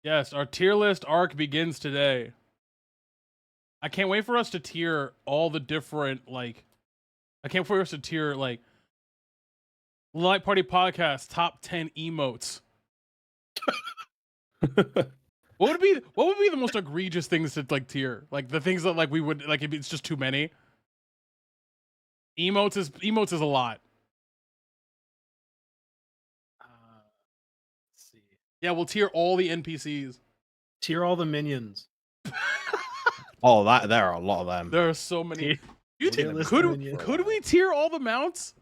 Yes, our tier list arc begins today. I can't wait for us to tier all the different, like, I can't wait for us to tier, like, Light Party Podcast top 10 emotes. What would be the most egregious things to like tier? Like the things that like we would like if it's just too many. Emotes is a lot. Let's see. Yeah, we'll tier all the NPCs. Tier all the minions. Oh, there are a lot of them. There are so many. You Tier think, list could minions. we tier all the mounts?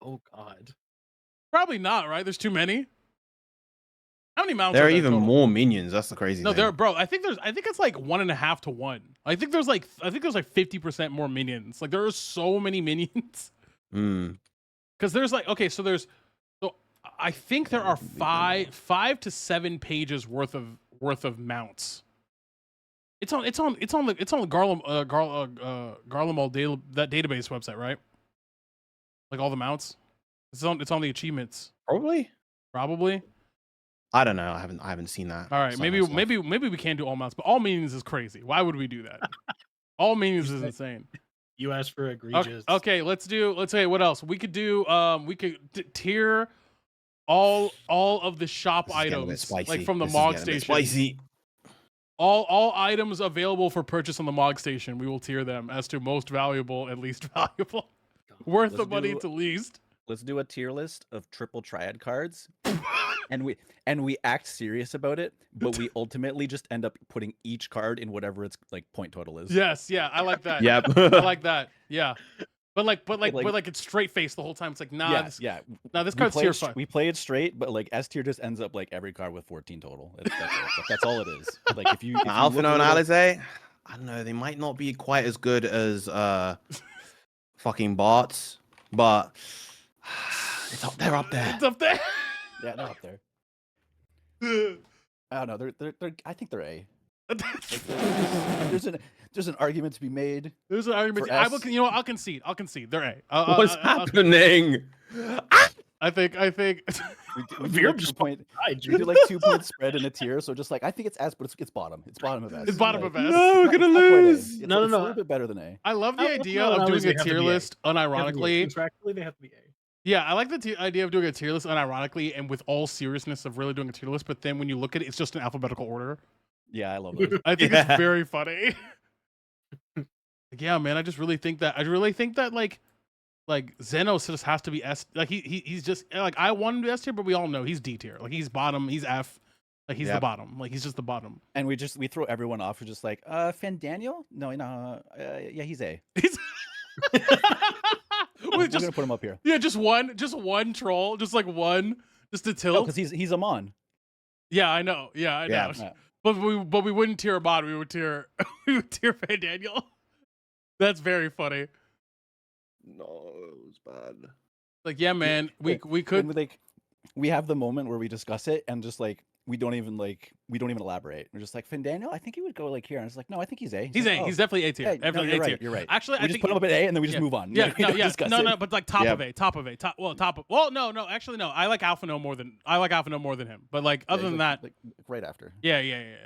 Oh God. Probably not, right? There's too many. How many mounts? There are there even total? more minions. That's the crazy No, thing. there, bro. I think it's like 1.5 to 1. I think there's like 50% more minions. Like there are so many minions. Because there's like so I think there are 5 to 7 pages worth of mounts. It's on the GLMAOUR that database website, right? Like all the mounts. It's on the achievements. Probably. I don't know. I haven't seen that. All right, maybe we can't do all mounts, but all minions is crazy. Why would we do that? All minions is insane. You asked for egregious. Okay, let's say what else? We could do we could tier all of the shop items like from the Mog Station. Spicy. All items available for purchase on the Mog Station, we will tier them as to most valuable and least valuable. Worth the money to least. Let's do a tier list of triple triad cards. and we act serious about it, but we ultimately just end up putting each card in whatever its like point total is. Yes, yeah, I like that. Yep. I like that. Yeah. But it's straight face the whole time. It's like, nah, this card's tier 5. We play it straight, but like S tier just ends up like every card with 14 total. That's all it is. Like if you Alpha and Alizé, I don't know, they might not be quite as good as fucking bots, but they're up there. It's up there. Yeah, they're up there. I don't know. They're I think they're A. There's an argument to be made. There's an argument. I'll concede. They're A. What's happening? I think. We do like 2-point spread in a tier, so just like I think it's S, but it's bottom. It's bottom of S. It's bottom of S. No, we're gonna lose. No. It's a little bit better than A. I love the idea of doing a tier list unironically. Contractually, they have to be A. Yeah, I like the idea of doing a tier list unironically and with all seriousness of really doing a tier list. But then when you look at it, it's just in alphabetical order. Yeah, I love those. I think it's very funny. Like, yeah, man, I really think that like Xenos just has to be S. Like he's just like I want him to be S tier, but we all know he's D tier. Like he's bottom, he's F. Like he's the bottom. Like he's just the bottom. And we throw everyone off. We're just like, Fandaniel? No, yeah, he's A. We're gonna put him up here. Yeah, just one troll, just like one, just to tilt. Because he's a mon. Yeah, I know. Yeah, I know. Yeah. But we wouldn't tier a mod. We would tier Fandaniel. That's very funny. No, it was bad. Like, yeah, man, we could like we have the moment where we discuss it and just like we don't even elaborate. We're just like Fandaniel, I think he would go like here, and it's like, no, I think he's A. He's A. He's definitely A tier. Yeah, Definitely you're A tier. right. You're right. Actually, I I just think put him up at A, and then we just move on. Yeah, no, but like top Yep. of A, top of A, top. Well, top of. Well, no. Actually, no. I like Alpha No more than him. But like other than that, like right after. yeah.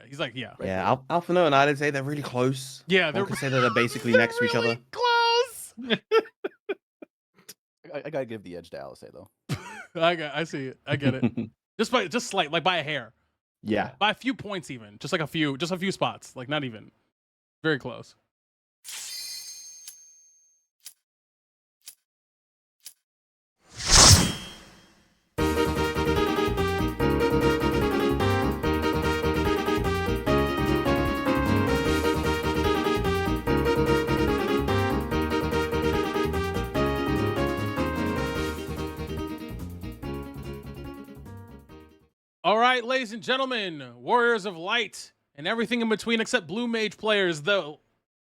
He's like, yeah. Right Yeah, Alpha and Alizé, they're really close. Yeah, I could say that they're basically next to each other. Close. I gotta give the edge to Alice though. I see it. I get it. just slight, like by a hair. Yeah. By a few points even. Just a few spots. Like not even. Very close. All right, ladies and gentlemen, Warriors of Light and everything in between except Blue Mage players, the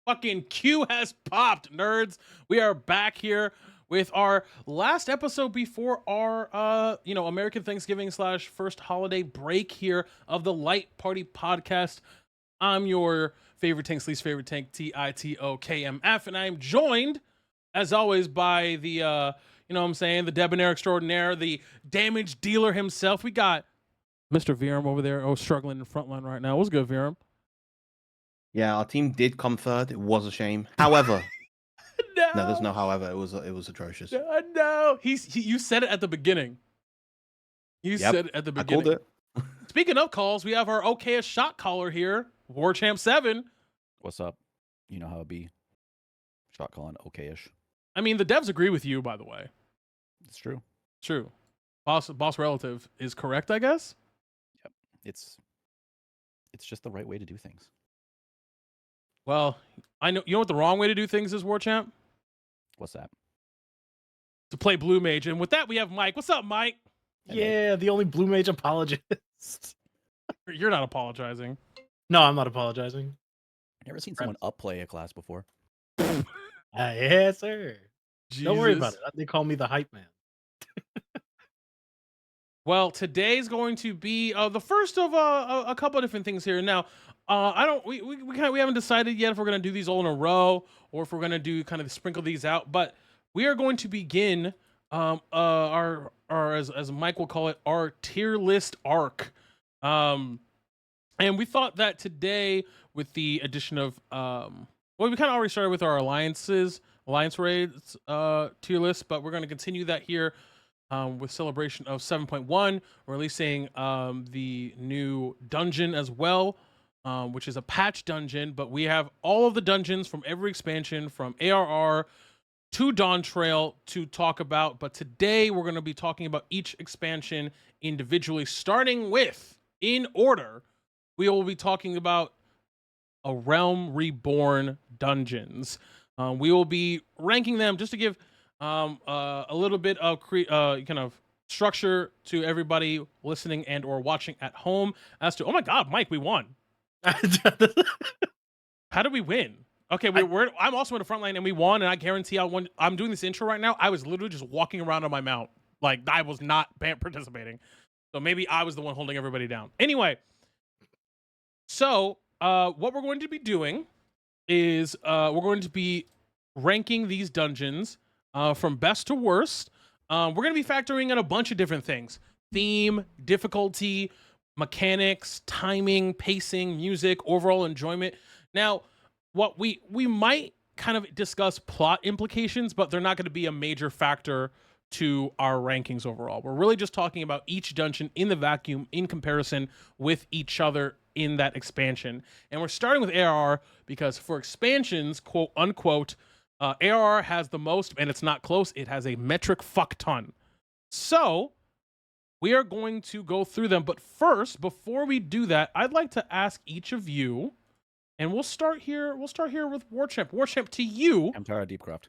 fucking Q has popped, nerds. We are back here with our last episode before our American Thanksgiving / first holiday break here of the Light Party podcast. I'm your favorite tank's least favorite tank, TITOKMF, and I am joined, as always, by the the debonair extraordinaire, the damage dealer himself. We got Mr. Virum over there, struggling in the front line right now. What's good, Virum? Yeah, our team did come third. It was a shame. However, no, there's no however. It was atrocious. No. You said it at the beginning. You Yep, said it at the I beginning. called it. Speaking of calls, we have our okayest shot caller here, Warchamp 7. What's up? You know how it be. Shot calling okay-ish. I mean, the devs agree with you, by the way. It's true. True. Boss relative is correct, I guess. Yep. It's just the right way to do things. Well, I know. You know what the wrong way to do things is, Warchamp? What's that? To play Blue Mage. And with that, we have Mike. What's up, Mike? Yeah, the only Blue Mage apologist. You're not apologizing. No, I'm not apologizing. Never seen someone upplay a class before. Yeah, sir. Don't worry about Jesus. it. They call me the hype man. Well, today's going to be the first of a couple of different things here. Now, we haven't decided yet if we're going to do these all in a row or if we're going to do kind of sprinkle these out. But we are going to begin our as Mike will call it, our tier list arc. And we thought that today, with the addition of well, we kind of already started with our alliance raids tier list, but we're going to continue that here. With celebration of 7.1, we're releasing the new dungeon as well, which is a patch dungeon, but we have all of the dungeons from every expansion, from ARR to Dawn Trail, to talk about. But today we're going to be talking about each expansion individually, starting with, in order, we will be talking about a Realm Reborn dungeons. We will be ranking them just to give a little bit of kind of structure to everybody listening and or watching at home as to, oh my god, Mike, we won. How did we win? Okay, I'm also in the front line and we won, and I guarantee I'm doing this intro right now. I was literally just walking around on my mount. Like, I was not participating. So maybe I was the one holding everybody down. Anyway, so what we're going to be doing is we're going to be ranking these dungeons from best to worst. We're going to be factoring in a bunch of different things: theme, difficulty, mechanics, timing, pacing, music, overall enjoyment. Now, what we might kind of discuss plot implications, but they're not going to be a major factor to our rankings overall. We're really just talking about each dungeon in the vacuum in comparison with each other in that expansion. And we're starting with ARR because for expansions, quote unquote, ARR has the most, and it's not close. It has a metric fuck ton. So we are going to go through them. But first, before we do that, I'd like to ask each of you, and we'll start here with Warchamp. Warchamp, to you. Hamtara Deepcroft.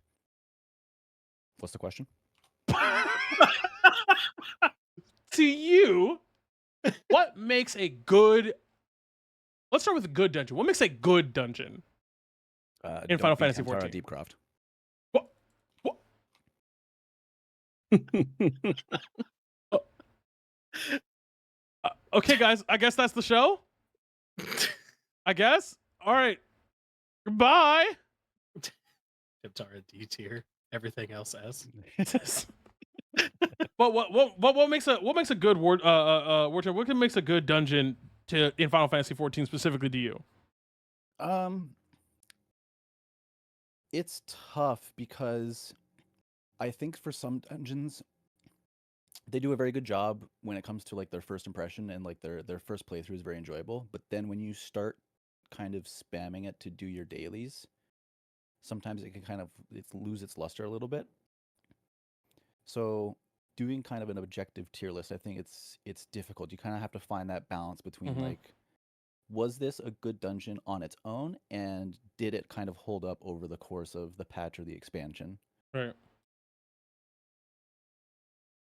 What's the question? To you, what makes a good... Let's start with a good dungeon. What makes a good dungeon? In Final Fantasy Hamtara XIV. Deepcroft. Okay, guys, I guess that's the show. I guess. All right. Goodbye. Hamtara D tier. Everything else S. But what makes a good Warchamp? What makes a good dungeon in Final Fantasy XIV specifically to you? It's tough because I think for some dungeons they do a very good job when it comes to like their first impression, and like their first playthrough is very enjoyable. But then when you start kind of spamming it to do your dailies, sometimes it can kind of lose its luster a little bit. So doing kind of an objective tier list, I think it's difficult. You kind of have to find that balance between like, was this a good dungeon on its own, and did it kind of hold up over the course of the patch or the expansion? Right.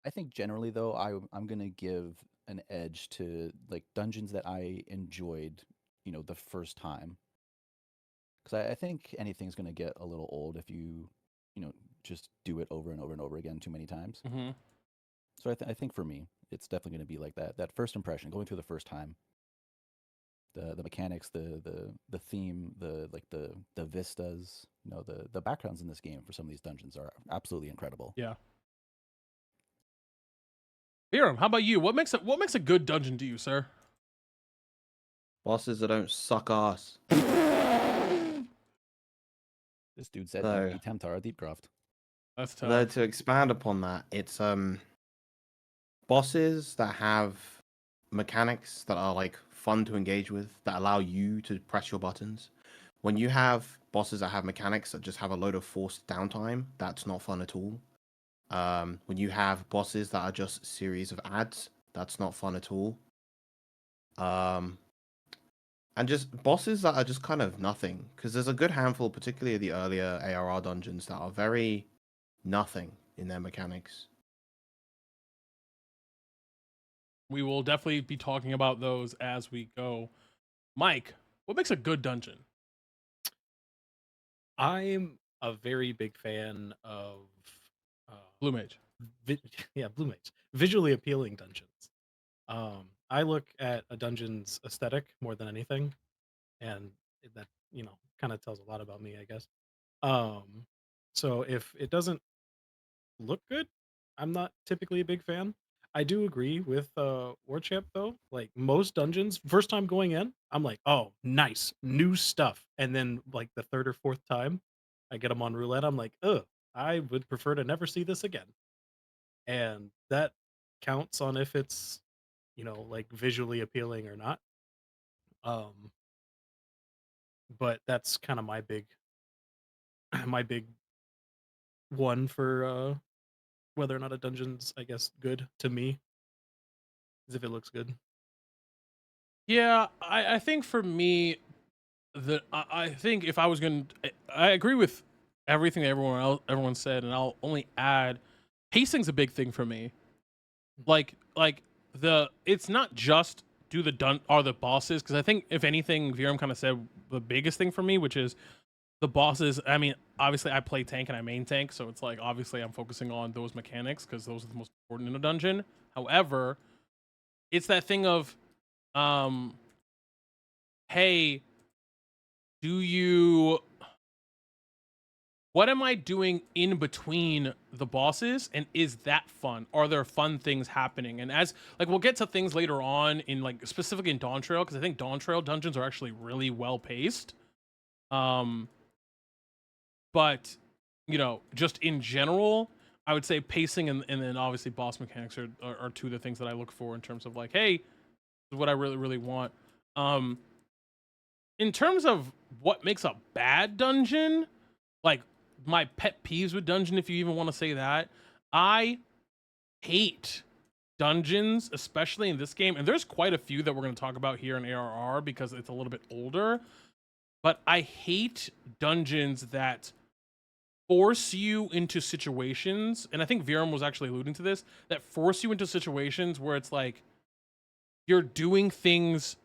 I think generally though, I'm gonna give an edge to like dungeons that I enjoyed, the first time. Because I think anything's gonna get a little old if you just do it over and over and over again too many times. Mm-hmm. So I think for me, it's definitely gonna be like that first impression, going through the first time. The mechanics, the theme, the vistas, the backgrounds in this game for some of these dungeons are absolutely incredible. Yeah. Hiram, how about you? What makes a good dungeon to you, sir? Bosses that don't suck ass. This dude said So- don't be Temptar Deepcroft. That's Though tough. to expand upon that, it's bosses that have mechanics that are like fun to engage with, that allow you to press your buttons. When you have bosses that have mechanics that just have a load of forced downtime, that's not fun at all. When you have bosses that are just series of ads, that's not fun at all. And just bosses that are just kind of nothing, because there's a good handful, particularly of the earlier ARR dungeons, that are very nothing in their mechanics. We will definitely be talking about those as we go. Mike, what makes a good dungeon? I'm a very big fan of uh, Blue Mage. Blue Mage, visually appealing dungeons. I look at a dungeon's aesthetic more than anything, and that kind of tells a lot about me, I guess. Um, so if it doesn't look good, I'm not typically a big fan. I do agree with Warchamp though. Like most dungeons, first time going in, I'm like, oh, nice, new stuff. And then like the third or fourth time I get them on roulette, I'm like, ugh, I would prefer to never see this again. And that counts on if it's, like visually appealing or not. Um, but that's kind of my big my big one for whether or not a dungeon's, I guess, good to me is if it looks good. Yeah, I think for me, I think if I was going to, I agree with everything that everyone said, and I'll only add pacing's a big thing for me. Like it's not just do the bosses, because I think if anything, Viram kind of said the biggest thing for me, which is the bosses. I mean, obviously I play tank and I main tank, so it's like obviously I'm focusing on those mechanics because those are the most important in a dungeon. However, it's that thing of, hey, do you what am I doing in between the bosses, and is that fun? Are there fun things happening? And as like we'll get to things later on in like specifically in Dawn Trail, because I think Dawn Trail dungeons are actually really well paced. But just in general, I would say pacing and then obviously boss mechanics are two of the things that I look for in terms of like, hey, this is what I really, really want. In terms of what makes a bad dungeon, like my pet peeves with dungeon, if you even want to say that, I hate dungeons, especially in this game. And there's quite a few that we're going to talk about here in ARR because it's a little bit older. But I hate dungeons that force you into situations, and I think Viram was actually alluding to this, that force you into situations where it's like you're doing things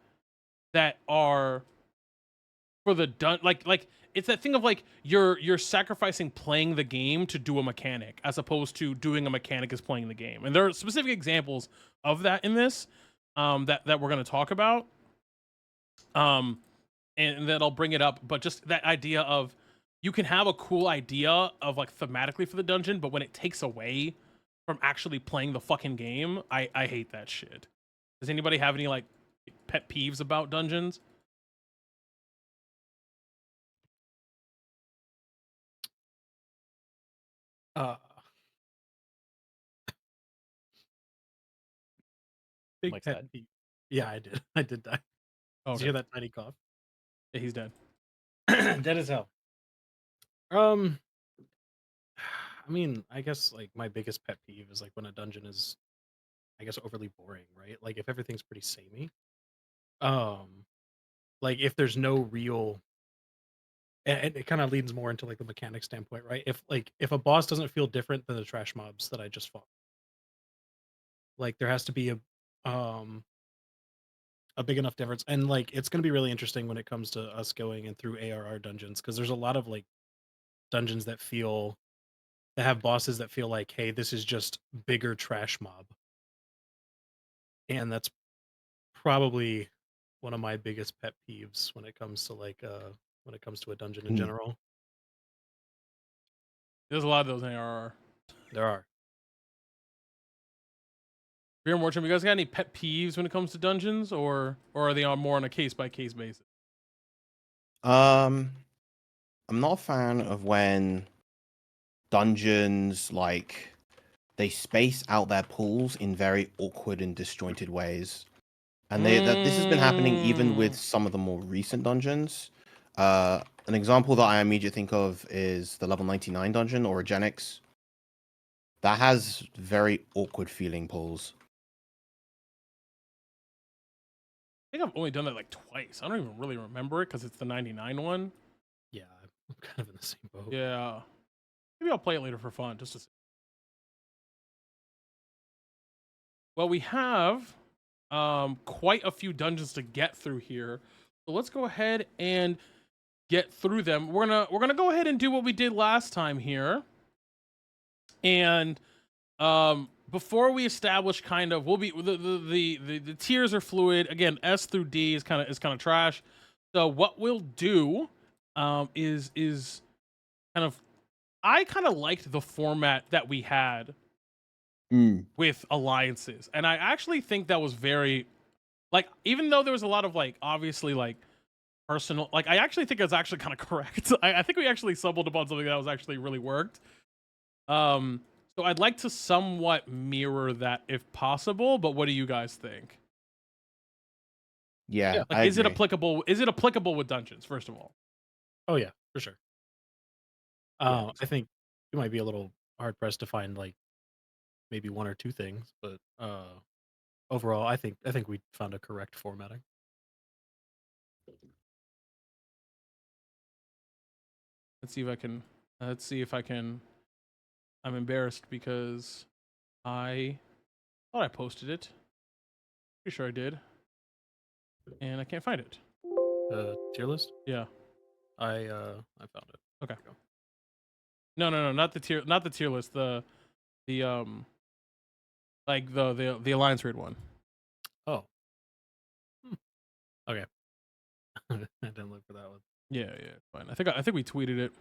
that are for the like it's that thing of like you're sacrificing playing the game to do a mechanic as opposed to doing a mechanic as playing the game. And there are specific examples of that in this that we're going to talk about, and that I'll bring it up. But just that idea of you can have a cool idea of like thematically for the dungeon, but when it takes away from actually playing the fucking game, I hate that shit. Does anybody have any like pet peeves about dungeons? Uh, big Mike's pet dead. peeve. Yeah, I did. I did die. Oh, Did you hear that tiny cough? yeah, he's dead. Dead as hell. Um, I mean, I guess like my biggest pet peeve is like when a dungeon is, I guess, overly boring, right? Like if everything's pretty samey. Um, like if there's no real, and it kind of leans more into like the mechanic standpoint, right? If a boss doesn't feel different than the trash mobs that I just fought, like there has to be a big enough difference. And like it's going to be really interesting when it comes to us going and through ARR dungeons, because there's a lot of like dungeons that have bosses that feel like, hey, this is just bigger trash mob. And that's probably one of my biggest pet peeves when it comes to like when it comes to a dungeon in Hmm. general. There's a lot of those in ARR. There are. Beer Morcham, you guys got any pet peeves when it comes to dungeons, or are they on more on a case by case basis? I'm not a fan of when dungeons like they space out their pools in very awkward and disjointed ways. And this has been happening even with some of the more recent dungeons. An example that I immediately think of is the level 99 dungeon, Orogenics. That has very awkward feeling pulls. I think I've only done that like twice. I don't even really remember it because it's the 99 one. Yeah, I'm kind of in the same boat. Yeah. Maybe I'll play it later for fun, just to see. Well, we have quite a few dungeons to get through here. So let's go ahead and get through them. We're gonna go ahead and do what we did last time here. And before we establish kind of, we'll be the tiers are fluid. Again, S through D is kind of trash. So what we'll do is kind of, I kind of liked the format that we had with alliances, and I actually think that was very, like, even though there was a lot of like obviously like personal, like I actually think it's actually kind of correct. I think we actually stumbled upon something that was actually really worked. So I'd like to somewhat mirror that if possible, but what do you guys think? Yeah, Like, I is it agree. applicable? Is it applicable with dungeons? First of all, Oh yeah, for sure. Yeah. I think you might be a little hard pressed to find like maybe one or two things, but overall, I think we found a correct formatting. let's see if I can. Let's see if I can. I'm embarrassed because I thought I posted it. Pretty sure I did, and I can't find it. Tier list. Yeah. I found it. Okay. There we go. No, not the tier list. The like the alliance raid one. Oh. Okay. I didn't look for that one. Yeah, it's fine. I think we tweeted it.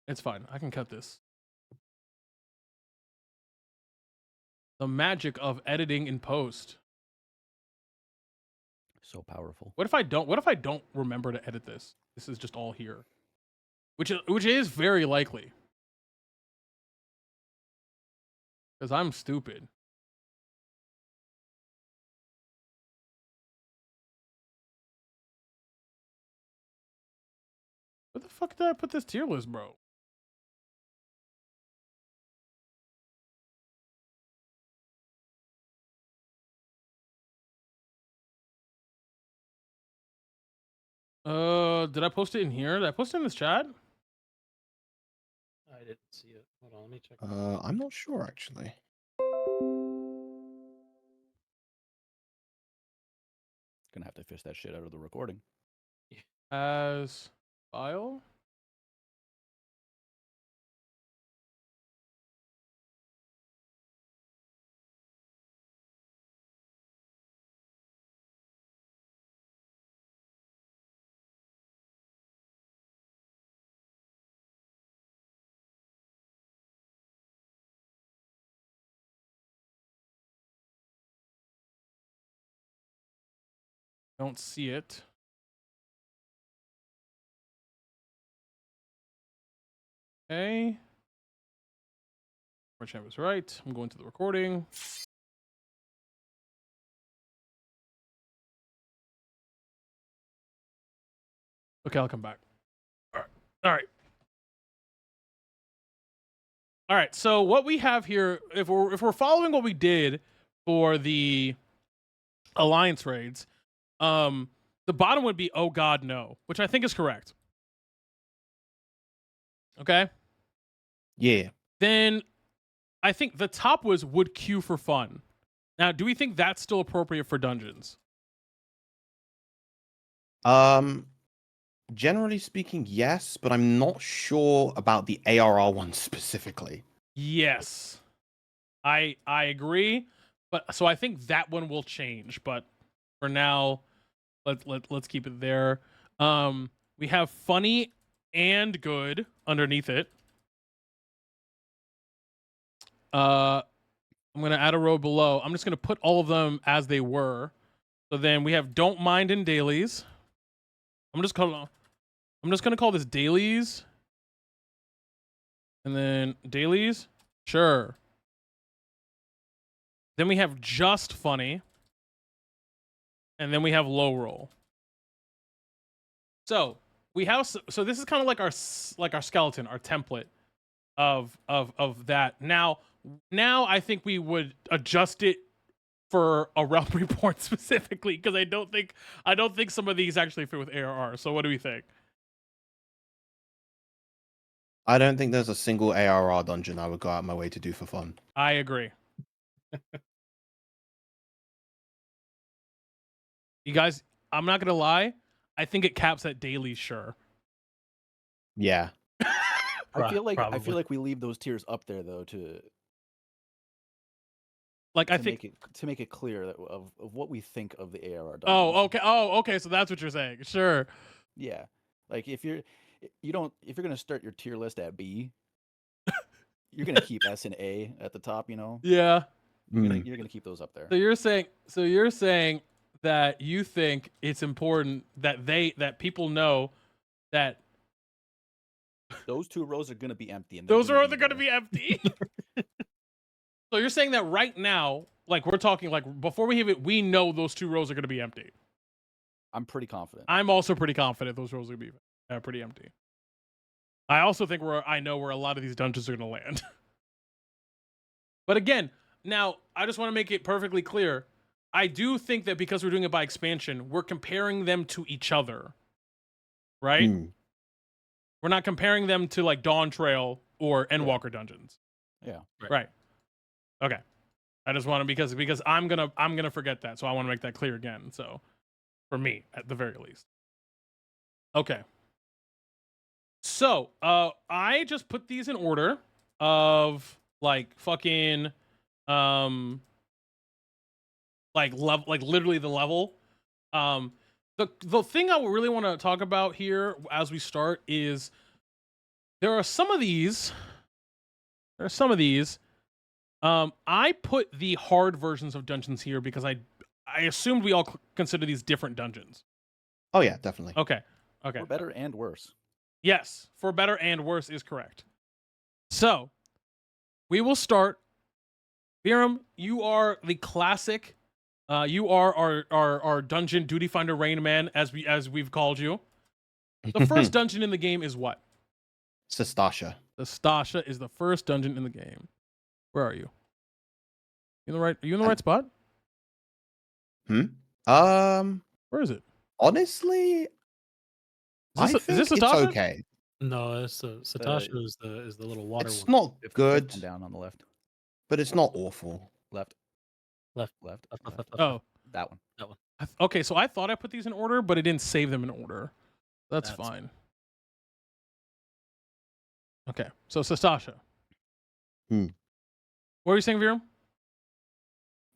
It's fine. I can cut this. The magic of editing in post. So powerful. What if I don't remember to edit this? This is just all here. Which is very likely. Cuz I'm stupid. Where the fuck did I put this tier list, bro? Did I post it in here? Did I post it in this chat? I didn't see it. Hold on, let me check. I'm not sure actually. Gonna have to fish that shit out of the recording. As file? Don't see it. Okay. Merchant was right. I'm going to the recording. Okay, I'll come back. All right. So what we have here, if we're following what we did for the alliance raids, the bottom would be "Oh God, no," which I think is correct. Okay. Yeah. Then I think the top was "Would queue for fun." Now, do we think that's still appropriate for dungeons? Generally speaking, yes, but I'm not sure about the ARR one specifically. Yes, I agree, but so I think that one will change. But for now, let's keep it there. We have funny and good underneath it. I'm gonna add a row below. I'm just gonna put all of them as they were. So then we have don't mind in dailies. I'm just gonna call this dailies. And then dailies, sure. Then we have just funny. And then we have low roll. So we have, so this is kind of like our skeleton, our template of that. Now I think we would adjust it for a Realm Report specifically, because I don't think some of these actually fit with ARR. So what do we think? I don't think there's a single ARR dungeon I would go out of my way to do for fun. I agree. You guys, I'm not gonna lie. I think it caps at daily, sure. Yeah. I feel Probably. like we leave those tiers up there though to Like I think. make it clear that of what we think of the ARR dungeons. Oh, okay. Oh, okay. So that's what you're saying. Sure. Yeah, like if you're gonna start your tier list at B, you're gonna keep S and A at the top. You know. Yeah. You're gonna keep those up there. So you're saying that you think it's important that people know that Those 2 rows are gonna be empty, and those are there. going to be empty. So you're saying that right now, like we're talking like before we have it, we know those 2 rows are going to be empty. I'm pretty confident. I'm also pretty confident those rows are going to be pretty empty. I also think I know where a lot of these dungeons are going to land. But again, now I just want to make it perfectly clear. I do think that because we're doing it by expansion, we're comparing them to each other. Right? We're not comparing them to like Dawn Trail or Endwalker dungeons. Yeah. Right. Okay. I just want to because I'm gonna forget that, so I want to make that clear again. So, for me, at the very least. Okay. So, I just put these in order of like fucking, like literally the level. The thing I really want to talk about here as we start is there are some of these. I put the hard versions of dungeons here because I assumed we all consider these different dungeons. Oh yeah, definitely. Okay. For better and worse. Yes, for better and worse is correct. So we will start. Viram, you are the classic. You are our dungeon duty finder Rain Man, as we've called you. The first dungeon in the game is what? Sestasha. The Stasha is the first dungeon in the game. Where are you? Are you in the right spot? Where is it? Honestly, Is this it's Stasha? okay. No, Satasha is the little water It's one. not Fifth good, one down on the left. but it's not awful. Left. Left. Oh, That one. okay. So I thought I put these in order, but it didn't save them in order. That's fine. Okay, so Sastasha. What are you saying, Viram?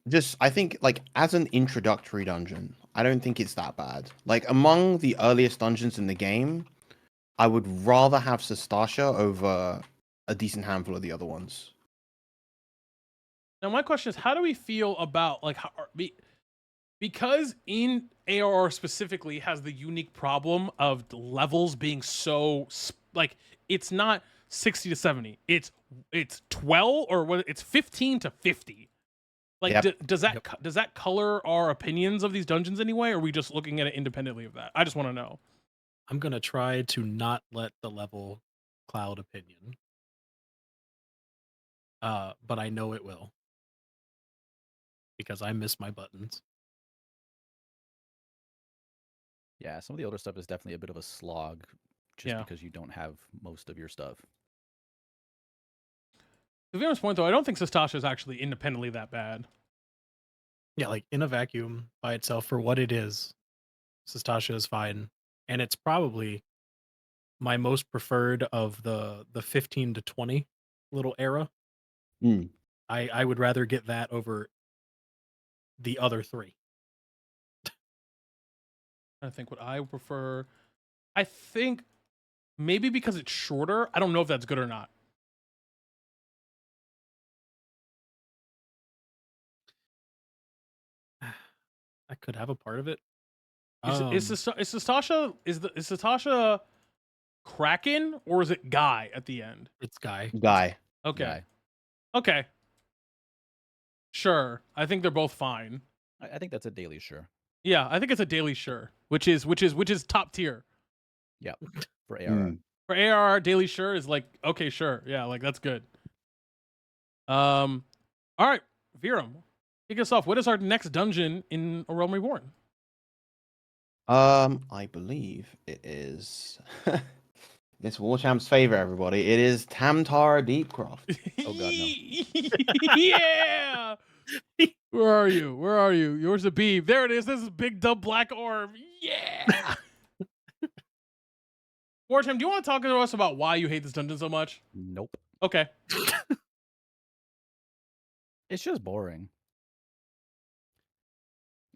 Just, I think, like, as an introductory dungeon, I don't think it's that bad. Like, among the earliest dungeons in the game, I would rather have Sestasha over a decent handful of the other ones. Now, my question is, how do we feel about, like, because in ARR specifically has the unique problem of the levels being so, like, it's not 60 to 70. It's 12 or what? It's 15 to 50. Like, does that color our opinions of these dungeons anyway? Or are we just looking at it independently of that? I just want to know. I'm gonna try to not let the level cloud opinion. But I know it will. Because I miss my buttons. Yeah, some of the older stuff is definitely a bit of a slog just because you don't have most of your stuff. To Viram's point, though, I don't think Sastasha is actually independently that bad. Yeah, like in a vacuum by itself for what it is, Sastasha is fine. And it's probably my most preferred of the 15 to 20 little era. I would rather get that over the other 3. I think what I prefer. I think maybe because it's shorter. I don't know if that's good or not. That could have a part of it. Is Sastasha Kraken or is it Guy at the end? It's Guy. Guy. Okay. Guy. Okay. Sure. I think they're both fine. I think that's a daily sure. Yeah, I think it's a daily sure, which is top tier. Yeah, for ARR. For ARR, daily sure is like, okay, sure. Yeah, like that's good. All right, Viram, kick us off. What is our next dungeon in A Realm Reborn? I believe it is it's Warchamp's favorite, everybody. It is Tamtar Deepcroft. Oh, God, no. Yeah. Where are you? Where are you? Yours a beeb. There it is. This is big dumb black orb. Yeah. Warchamp, do you want to talk to us about why you hate this dungeon so much? Nope. Okay. It's just boring.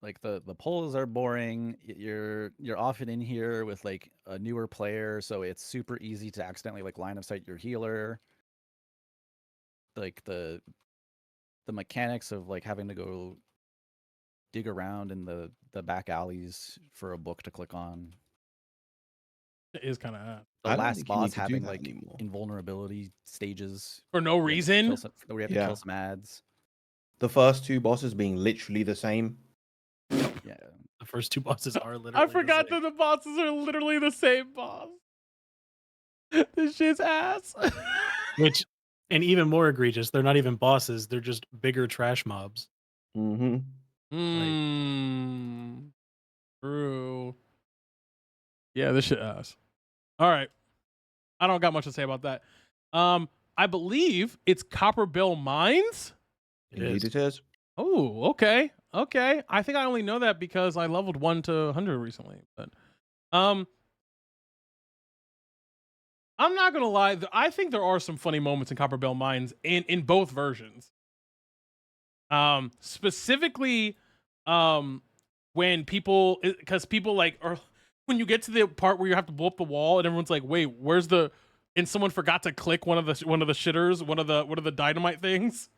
Like the polls are boring. You're often in here with like a newer player, so it's super easy to accidentally like line of sight your healer. Like the mechanics of like having to go dig around in the back alleys for a book to click on. It is kind of ass. The I don't last think you need boss to do having that like anymore. invulnerability stages. For no where reason. we have to Yeah. kill some ads. The first two bosses being literally the same. Yeah. The first two bosses are literally. I forgot the that the bosses are literally the same boss. This shit's ass. same. Which, and even more egregious, they're not even bosses. They're just bigger trash mobs. Mm-hmm. True. Yeah, this shit ass. All right. I don't got much to say about that. I believe it's Copper Bill Mines. Indeed it is. Oh, okay. Okay. I think I only know that because I leveled 1 to 100 recently. But I'm not gonna lie, I think there are some funny moments in Copper Bill Mines in both versions. Specifically, when people, because people like, or when you get to the part where you have to blow up the wall and everyone's like, wait, where's the, and someone forgot to click one of the shitters, one of the dynamite things.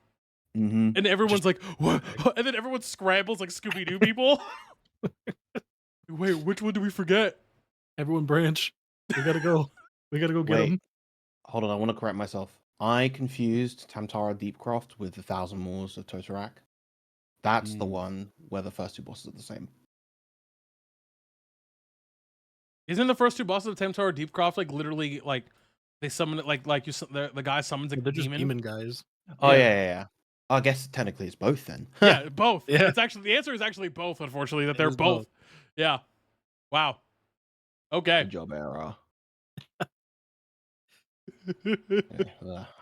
Mm-hmm. And everyone's like, what? And then everyone scrambles like Scooby-Doo people. Wait, which one do we forget? Everyone branch. We gotta go. We gotta go get Wait. them. Hold on, I want to correct myself. I confused Tamtara Deepcroft with the 1,000 Moors of Totorak. That's the one where the first two bosses are the same. Isn't the first two bosses of Tamtar Deepcroft like literally like they summon it like you the guy summons a They're just demon? demon guys. Oh, Yeah. yeah. I guess technically it's both then. Yeah, both. Yeah. It's actually the answer is actually both. Unfortunately, that It they're is both. both. Yeah. Wow. Okay. Good job, Era.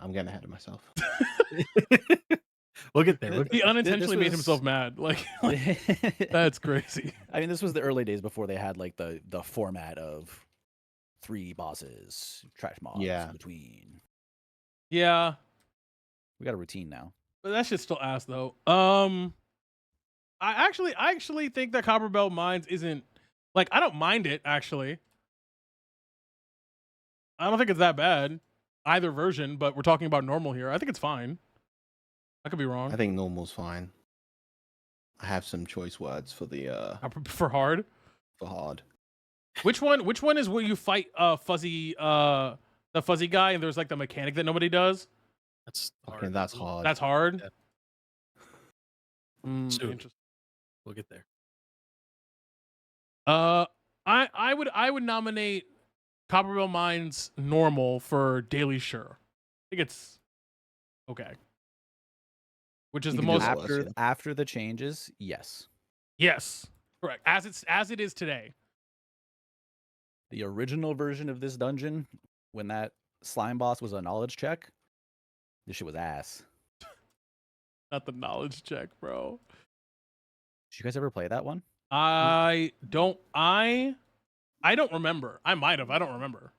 I'm getting ahead of myself. We'll get there. He unintentionally made himself mad. Like that's crazy. I mean, this was the early days before they had like the format of 3 bosses, trash mobs Yeah. in between. Yeah, We got a routine now. but that shit's still ass though. I actually think that Copper Belt Mines isn't like I don't mind it actually. I don't think it's that bad, either version. But we're talking about normal here. I think it's fine. I could be wrong. I think normal's fine. I have some choice words for the I prefer hard. for hard. Which one is where you fight fuzzy the fuzzy guy and there's like the mechanic that nobody does? That's Okay, hard. that's hard. That's hard. Yeah. Interesting. Soon. We'll get there. I would nominate Copperville Mines normal for daily sure. I think it's okay. Which is You the can do most that. After the changes, yes. yes, correct. As it is today. The original version of this dungeon, when that slime boss was a knowledge check, this shit was ass. Not the knowledge check, bro. Did you guys ever play that one? I don't remember. I might have. I don't remember.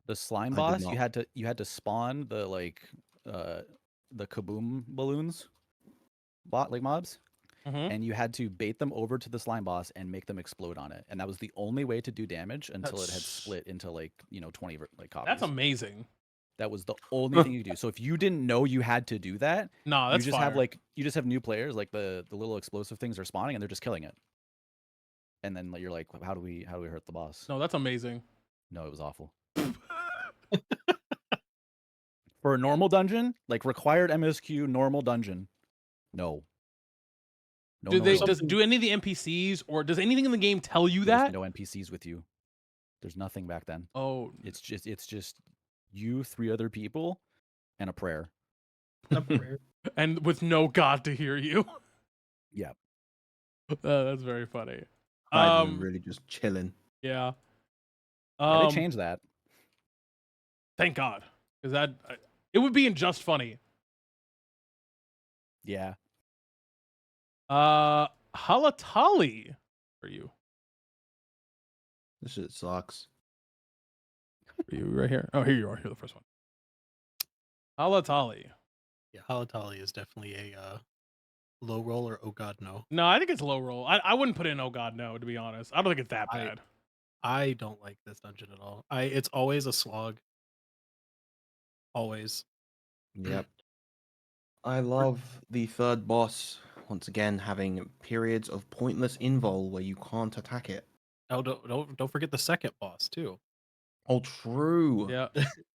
The slime I did boss, not. you had to spawn the the kaboom balloons like mobs, Mhm. and you had to bait them over to the slime boss and make them explode on it. And that was the only way to do damage until it had That's- split into like 20 like copies. That's amazing. That was the only thing you could do. So if you didn't know you had to do that, No, that's you just have fire. you just have new players, like the little explosive things are spawning and they're just killing it. and then you're like, how do we hurt the boss? No, that's amazing. No, it was awful. For a normal dungeon, like required MSQ normal dungeon, no. No, Do no, they no. do any of the NPCs or does anything in the game tell you There's that? no NPCs with you. There's nothing back then. Oh, It's just you, 3 other people, and a prayer. A prayer. and with no god to hear you. Yeah. That's very funny. Tribesmen really just chilling. Yeah. Yeah, they changed that. Thank God, because it would be in just funny. Yeah. Halatali for you. This shit sucks. For you right here. Oh, here you are. Here, the first one. Halatali. Yeah, Halatali is definitely a low roll or oh god no. No, I think it's low roll. I wouldn't put in oh god no, to be honest. I don't think it's that bad. I don't like this dungeon at all. It's always a slog. Always. Yep. I love the third boss once again having periods of pointless invul where you can't attack it. Oh, don't forget the second boss too. Oh, true. Yeah.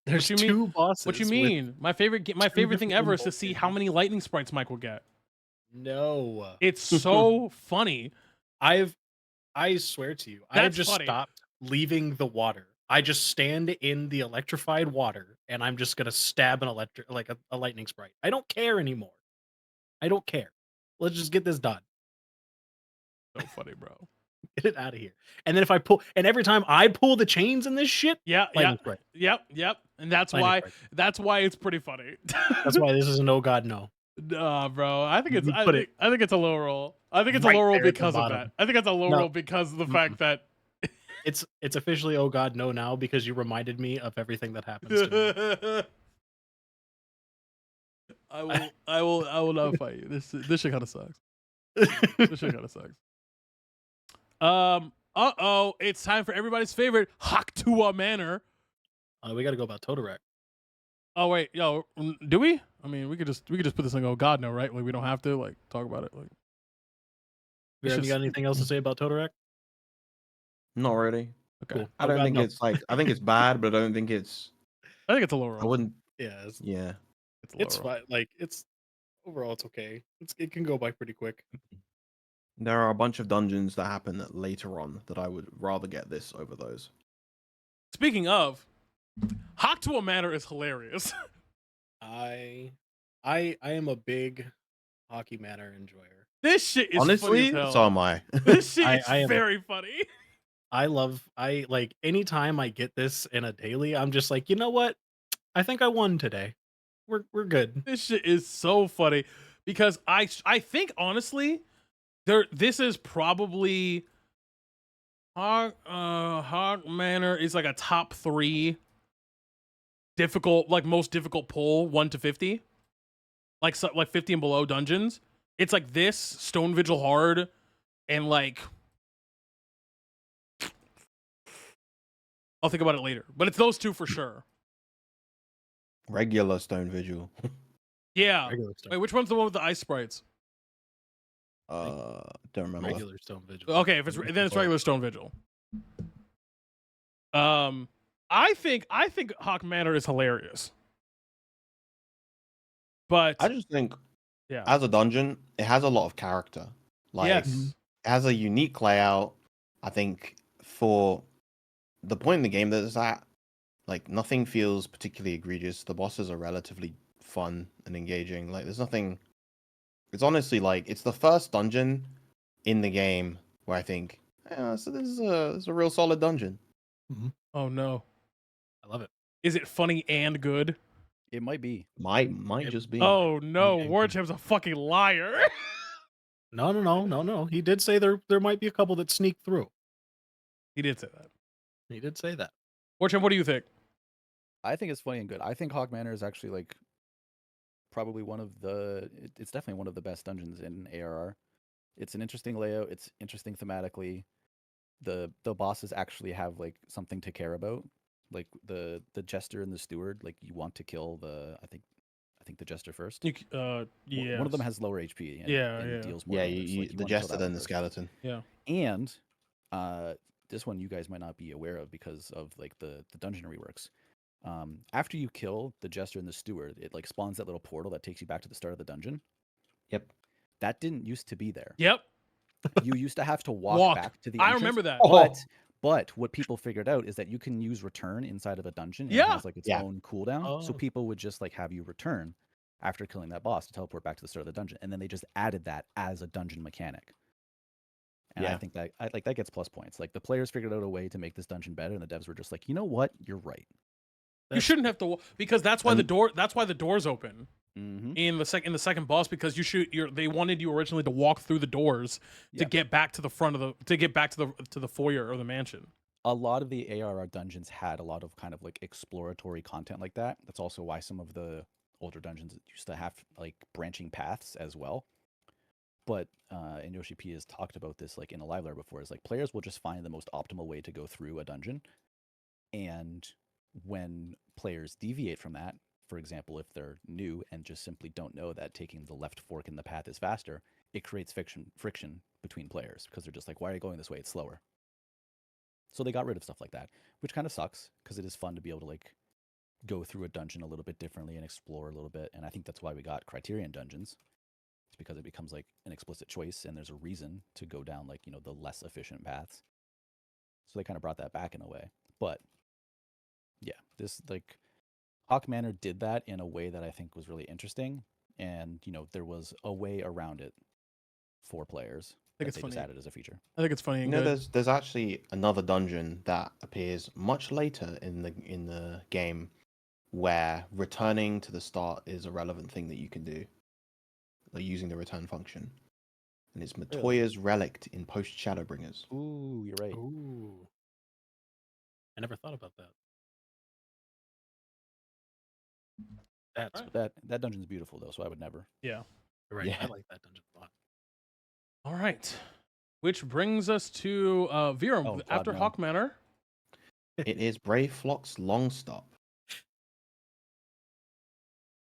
There's you two mean? bosses. What you with- mean? My favorite thing different ever is to invul see how many lightning sprites Mike will get. No. It's so funny. I swear to you, I have That's just funny. stopped leaving the water. I just stand in the electrified water and I'm just gonna stab an a lightning sprite. I don't care anymore. I don't care. Let's just get this done. So funny, bro. Get it out of here. And then if I pull, and every time I pull the chains in this shit, Yeah, lightning sprite. yep. And that's Lightning why sprite. it's pretty funny. That's why this is an oh god no. Nah, bro. I think You put it I think it's a low roll. I think it's right a low roll there at the because of bottom. that. I think it's a low No. roll because of the fact that It's officially oh god no now because you reminded me of everything that happens to me. I will not fight you. This shit kind of sucks. This shit kind of sucks. Uh-oh, it's time for everybody's favorite Haktua Manor. We got to go about Todorek. Oh wait, yo, do we? I mean, we could just put this thing. Oh God, no, right? Like we don't have to like talk about it. Like, You It's got just- anything else to say about Todorek? Not really. okay, Cool. I Oh don't god, think no. it's like I think it's bad, but I don't think it's. I think it's a low I roll. wouldn't. Yeah, Yeah. It's, a low it's roll. fine. Like it's overall, it's okay. It can go by pretty quick. There are a bunch of dungeons that happen later on that I would rather get this over those. Speaking of, Haktua Manor is hilarious. I am a big Hockey Manor enjoyer. This shit is Honestly, funny as so hell. am I. This shit is I am- very funny. I like anytime I get this in a daily, I'm just like, you know what? I think I won today. We're good. This shit is so funny because I think honestly, this is probably Hog Manor is like a top 3 difficult, like most difficult pull 1 to 50, like 50 and below dungeons. It's like this Stone Vigil hard and like I'll think about it later, but it's those 2 for sure. Regular Stone Vigil. Yeah. Regular Stone. Wait, which one's the one with the ice sprites? Don't remember. Regular Stone Vigil. Okay, if it's then it's regular Stone Vigil. I think Hawk Manor is hilarious, but I just think yeah, as a dungeon, it has a lot of character. Like yes, it has a unique layout. I think for the point in the game that it's at, like nothing feels particularly egregious. The bosses are relatively fun and engaging. Like there's nothing. It's honestly like it's the first dungeon in the game where I think, yeah, so this is a real solid dungeon. Oh no, I love it. is it funny and good? It might be. Might Yep. just be. Oh no, Okay. Warchamp's a fucking liar. No. He did say there might be a couple that sneak through. He did say that. He did say that. Warchamp, what do you think? I think it's funny and good. I think Hog Manor is actually like probably it's definitely one of the best dungeons in ARR. It's an interesting layout. It's interesting thematically. The bosses actually have like something to care about. Like the jester and the steward, like you want to kill I think the jester first. Yeah, One of them has lower HP. And, Yeah, and yeah. deals more Yeah, damage, so, like, the wanna kill jester that then one the first. skeleton. yeah. And this one you guys might not be aware of because of like the dungeon reworks. After you kill the jester and the steward, it like spawns that little portal that takes you back to the start of the dungeon. Yep. That didn't used to be there. Yep. You used to have to walk back to the I entrance. remember that. Oh. But what people figured out is that you can use return inside of a dungeon. And Yeah. it has like its own cooldown. So Oh. people would just like have you return after killing that boss to teleport back to the start of the dungeon. And then they just added that as a dungeon mechanic. And I Yeah. think that that gets plus points. Like the players figured out a way to make this dungeon better, and the devs were just like, you know what, you're right. You shouldn't have to because that's why that's why the doors open Mm-hmm. in the second boss, because they wanted you originally to walk through the doors to Yep. get back to the front of to get back to the foyer or the mansion. A lot of the ARR dungeons had a lot of kind of like exploratory content like that. That's also why some of the older dungeons used to have like branching paths as well. But and Yoshi P has talked about this like in a live lair before. Is like players will just find the most optimal way to go through a dungeon, and when players deviate from that, for example, if they're new and just simply don't know that taking the left fork in the path is faster, it creates friction between players because they're just like, why are you going this way? It's slower. So they got rid of stuff like that, which kind of sucks because it is fun to be able to like go through a dungeon a little bit differently and explore a little bit. And I think that's why we got Criterion dungeons. It's because it becomes like an explicit choice and there's a reason to go down like, you know, the less efficient paths. So they kind of brought that back in a way. But yeah, this like Hawk Manor did that in a way that I think was really interesting. And, you know, there was a way around it for players. I think that it's they funny. just added as a feature. I think it's funny You and know, good. there's actually another dungeon that appears much later in the game, where returning to the start is a relevant thing that you can do, like using the return function, and it's Matoya's Relict in Post Shadowbringers. Ooh, you're right. Ooh. I never thought about that. That's Alright. That dungeon's beautiful though, so I would never. Yeah. right. I Yeah. like that dungeon a lot. All right. Which brings us to Virum. Oh, God, After no. Hawk Manor, It is Brave Flock's Long Stop.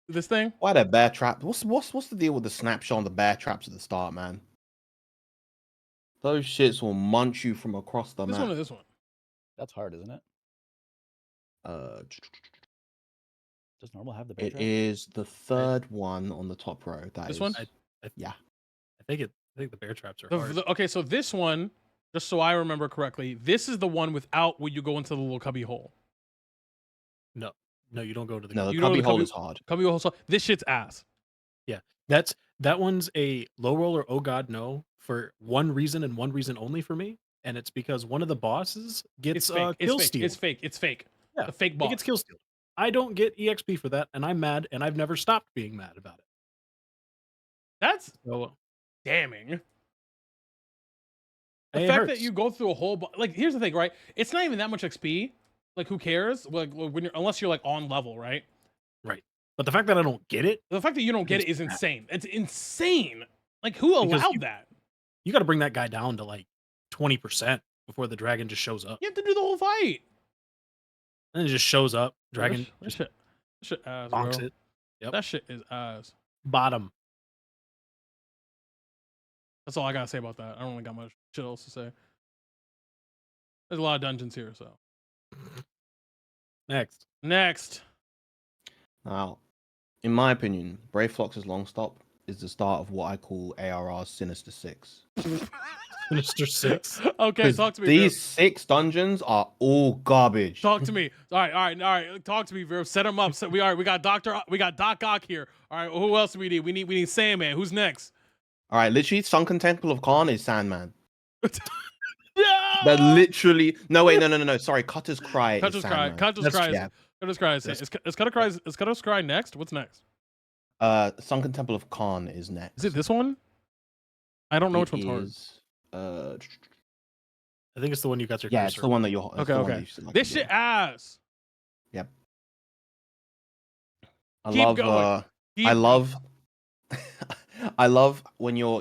this thing. Why the bear trap? What's the deal with the snapshot on the bear traps at the start, man? Those shits will munch you from across the This map. one or this one? That's hard, isn't it? Does normal have the bear It trap? is the third one on the top row. That This is- one? Yeah. I think the bear traps are The- hard. the- okay, so this one, just so I remember correctly, this is the one without where you go into the little cubby hole. No, you don't go to the. No, the You know cubby the hole cubby- is hard. Cubby hole. So this shit's ass. That one's a low roller. Oh God, no! For one reason and one reason only for me, and it's because one of the bosses gets It's fake. It's kill fake. steal. It's fake. It's fake. Yeah, The fake boss. It gets kill steal. I don't get EXP for that, and I'm mad, and I've never stopped being mad about it. That's So damning. The it fact that hurts. you go through a whole like here's the thing, right? It's not even that much XP. Like who cares? Like when you're unless you're like on level, right? But the fact that I don't get it, The fact that you don't get it is insane. It's insane. Like who Because allowed you- that? you got to bring that guy down to like 20% before the dragon just shows up. You have to do the whole fight. And then it just shows up. Dragon This just shit ass, bonks bro. it. Yep. That shit is ass. Bottom. That's all I gotta say about that. I don't really got much shit else to say. There's a lot of dungeons here, so Next. next. Now, in my opinion, Brave Flock's Long Stop is the start of what I call ARR's Sinister Six. Sinister 6. Okay, 'Cause talk to me. These Viv. 6 dungeons are all garbage. Talk to me. All right. Talk to me, Viv. Set him up. So we got Doc Ock here. All right, who else do we need? We need Sandman. Who's next? All right, literally, Sunken Temple of Khan is Sandman. Yeah. That literally. No, wait, no. Sorry, Cutter's Cry. Cutter's is Cry. Sandman. Cutter's That's- Cry. yeah. Cutter's Cry. Is Cutter's Cry next? What's next? Sunken Temple of Khan is next. Is it this one? I don't know which It one's hard. is, I think it's the one you got your yeah, cursor. it's the one that you're. it's Okay, the one okay. that you selected, This shit ass. I Keep love. going. I love. I love when you're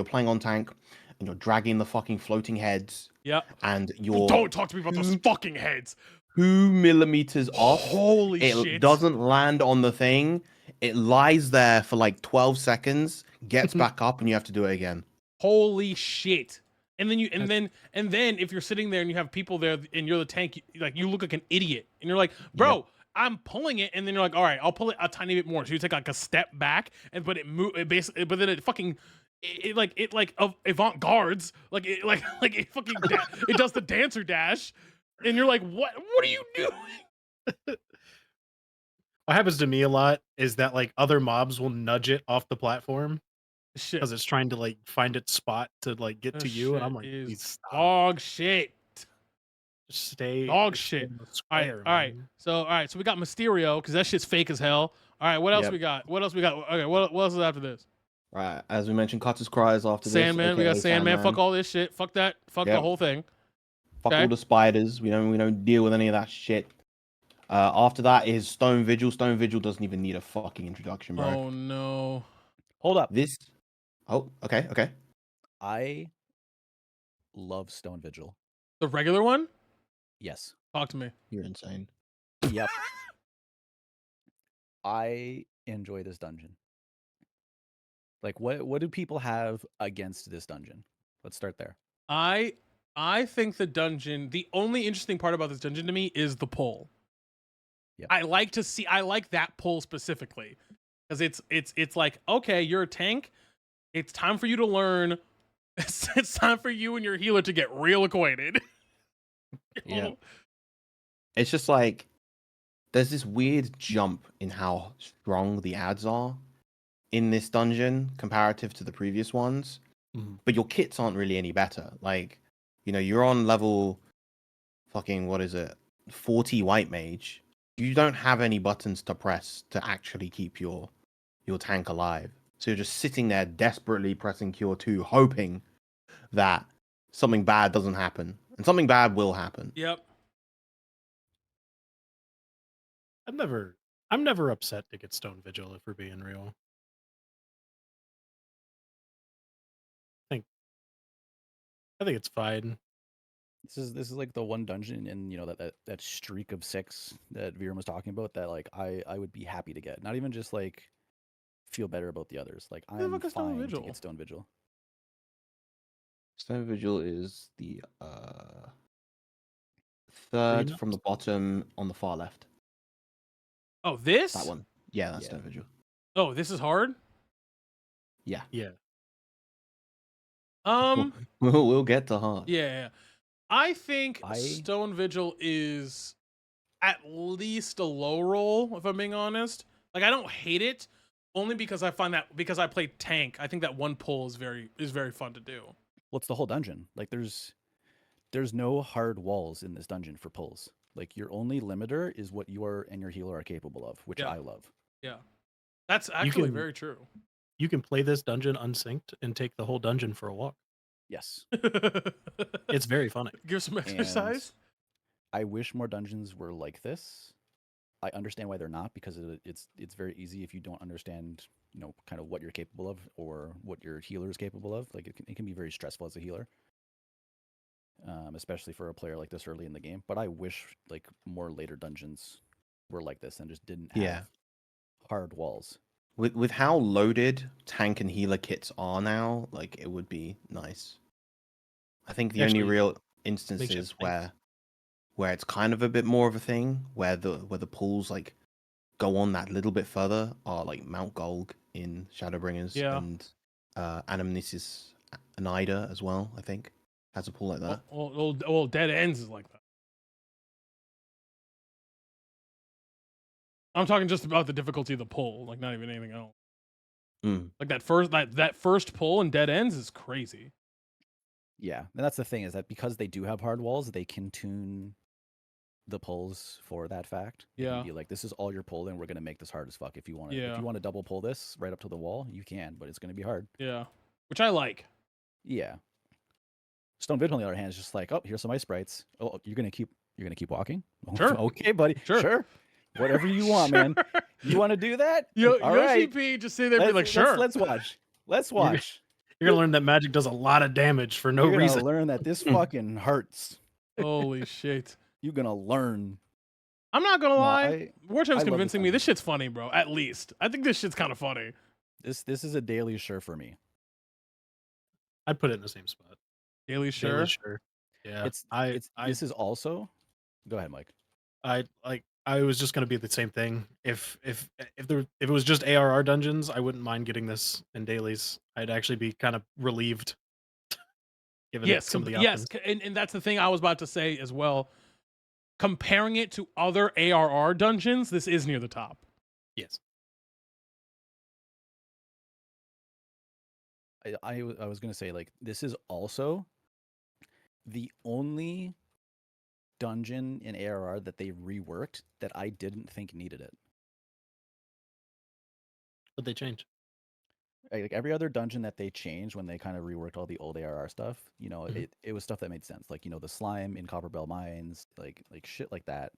playing on tank and you're dragging the fucking floating heads Yep. and you're Don't talk to me about those fucking heads. 2 millimeters off. Holy It shit. doesn't land on the thing. It lies there for like 12 seconds, gets back up, and you have to do it again. Holy shit. And then if you're sitting there and you have people there and you're the tank, you look like an idiot. And you're like, bro, Yep. I'm pulling it, and then you're like, all right, I'll pull it a tiny bit more. So you take like a step back, but then it fucking avant-gardes, it fucking it does the dancer dash, and you're like, what are you doing? What happens to me a lot is that like other mobs will nudge it off the platform Shit. because it's trying to like find its spot to like get This to you, and I'm shit like, is please stop. dog shit. Just stay. Dog just stay shit. in the All right, square, all right. man. So we got Mysterio because that shit's fake as hell. All right, what else Yep. we got? Okay, what else is after this? Right, as we mentioned, Cutter's Cries after Sandman. this. We got aka Sandman. Fuck all this shit. Fuck that. Fuck the Yep. whole thing. Fuck Okay. all the spiders. We don't deal with any of that shit. After that is Stone Vigil. Stone Vigil doesn't even need a fucking introduction, bro. Oh no. Hold up. Oh, okay. I love Stone Vigil. The regular one? Yes. Talk to me. You're insane. Yep. I enjoy this dungeon. Like, what do people have against this dungeon? Let's start there. I think the dungeon. The only interesting part about this dungeon to me is the pull. Yep. I like that pull specifically because it's like, okay, you're a tank. It's time for you to learn. It's time for you and your healer to get real acquainted. Yeah. It's just like there's this weird jump in how strong the ads are in this dungeon comparative to the previous ones. But your kits aren't really any better. Like, you're on level fucking, what is it, 40 white mage. You don't have any buttons to press to actually keep your tank alive. So you're just sitting there desperately pressing Cure 2, hoping that something bad doesn't happen. And something bad will happen. Yep. I'm never upset to get Stone Vigil if we're being real. I think it's fine. This is like the one dungeon in that streak of 6 that Viren was talking about that like I would be happy to get. Not even just like feel better about the others. Like the I'm fuck is Stone fine to Vigil? get Stone Vigil. Stone Vigil is the third Green from the bottom on the far left. Oh, this? That one. Yeah, that's Yeah. Stone Vigil. Oh, this is hard. Yeah. Yeah. We'll get to hard. Yeah. I think I- Stone Vigil is at least a low roll, if I'm being honest. Like, I don't hate it, only because I find that because I play tank, I think that one pull is very fun to do. Well, it's the whole dungeon. Like there's no hard walls in this dungeon for pulls. Like your only limiter is what you are and your healer are capable of, which Yeah. I love. Yeah. That's actually can- very true. You can play this dungeon unsynced and take the whole dungeon for a walk. Yes. It's very funny. Give some exercise. I wish more dungeons were like this. I understand why they're not because it's very easy if you don't understand, kind of what you're capable of or what your healer is capable of. Like it can be very stressful as a healer, especially for a player like this early in the game. But I wish like more later dungeons were like this and just didn't have Yeah. hard walls. With how loaded tank and healer kits are now, like it would be nice. I think the only Actually, real makes instances you think. where it's kind of a bit more of a thing, where the pulls like go on that little bit further are like Mount Golg in Shadowbringers Yeah. and Anamnesis Anida as well, I think. Has a pull like that. Well, Dead Ends is like that. I'm talking just about the difficulty of the pull, like not even anything else. Mm. Like that first pull in Dead Ends is crazy. Yeah, and that's the thing is that because they do have hard walls, they can tune the pulls for that fact. They can Yeah. be like, this is all your pull, and we're gonna make this hard as fuck. If you want Yeah. to double pull this right up to the wall, you can, but it's gonna be hard. Yeah. Which I like. Yeah. Stone Vigil, on the other hand, is just like, oh, here's some ice sprites. Oh, you're gonna keep walking? Sure. Okay, buddy. Sure. Whatever you want, man. You want to do that? All Yoshi right. P just sit there and be like, sure. Let's watch. Let's watch. You're gonna learn that magic does a lot of damage for no You're gonna reason. learn that this fucking hurts. Holy shit. You're gonna learn. I'm not gonna No, lie. Wartime's love convincing this me this shit's funny, bro. At least. I think this shit's kind of funny. This is a daily sure for me. I'd put it in the same spot. Daily Daily sure. sure. Yeah. It's this is also. Go ahead, Mike. I was just gonna be the same thing. If it was just ARR dungeons, I wouldn't mind getting this in dailies. I'd actually be kind of relieved given Yes, some of the yes, options. and that's the thing I was about to say as well. Comparing it to other ARR dungeons, this is near the top. Yes. I was gonna say, like, this is also the only dungeon in ARR that they reworked that I didn't think needed it. But they change. Like every other dungeon that they changed when they kind of reworked all the old ARR stuff, Mhm. it was stuff that made sense. Like, the slime in Copperbell Mines, like shit like that.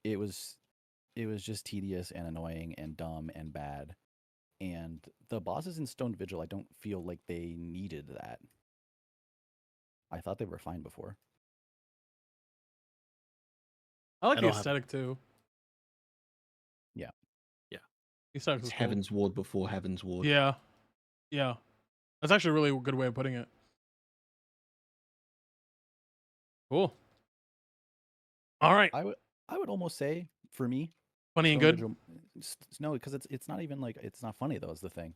It was just tedious and annoying and dumb and bad. And the bosses in Stone Vigil, I don't feel like they needed that. I thought they were fine before. I like I the don't have aesthetic too. Yeah. Yeah. The aesthetic It's is cool. Heaven's Ward before Heaven's Ward. Yeah, yeah. That's actually a really good way of putting it. Cool. All right. I would almost say, for me, Funny and Stone good. Vigil, no, because it's not even like, it's not funny though, is the thing.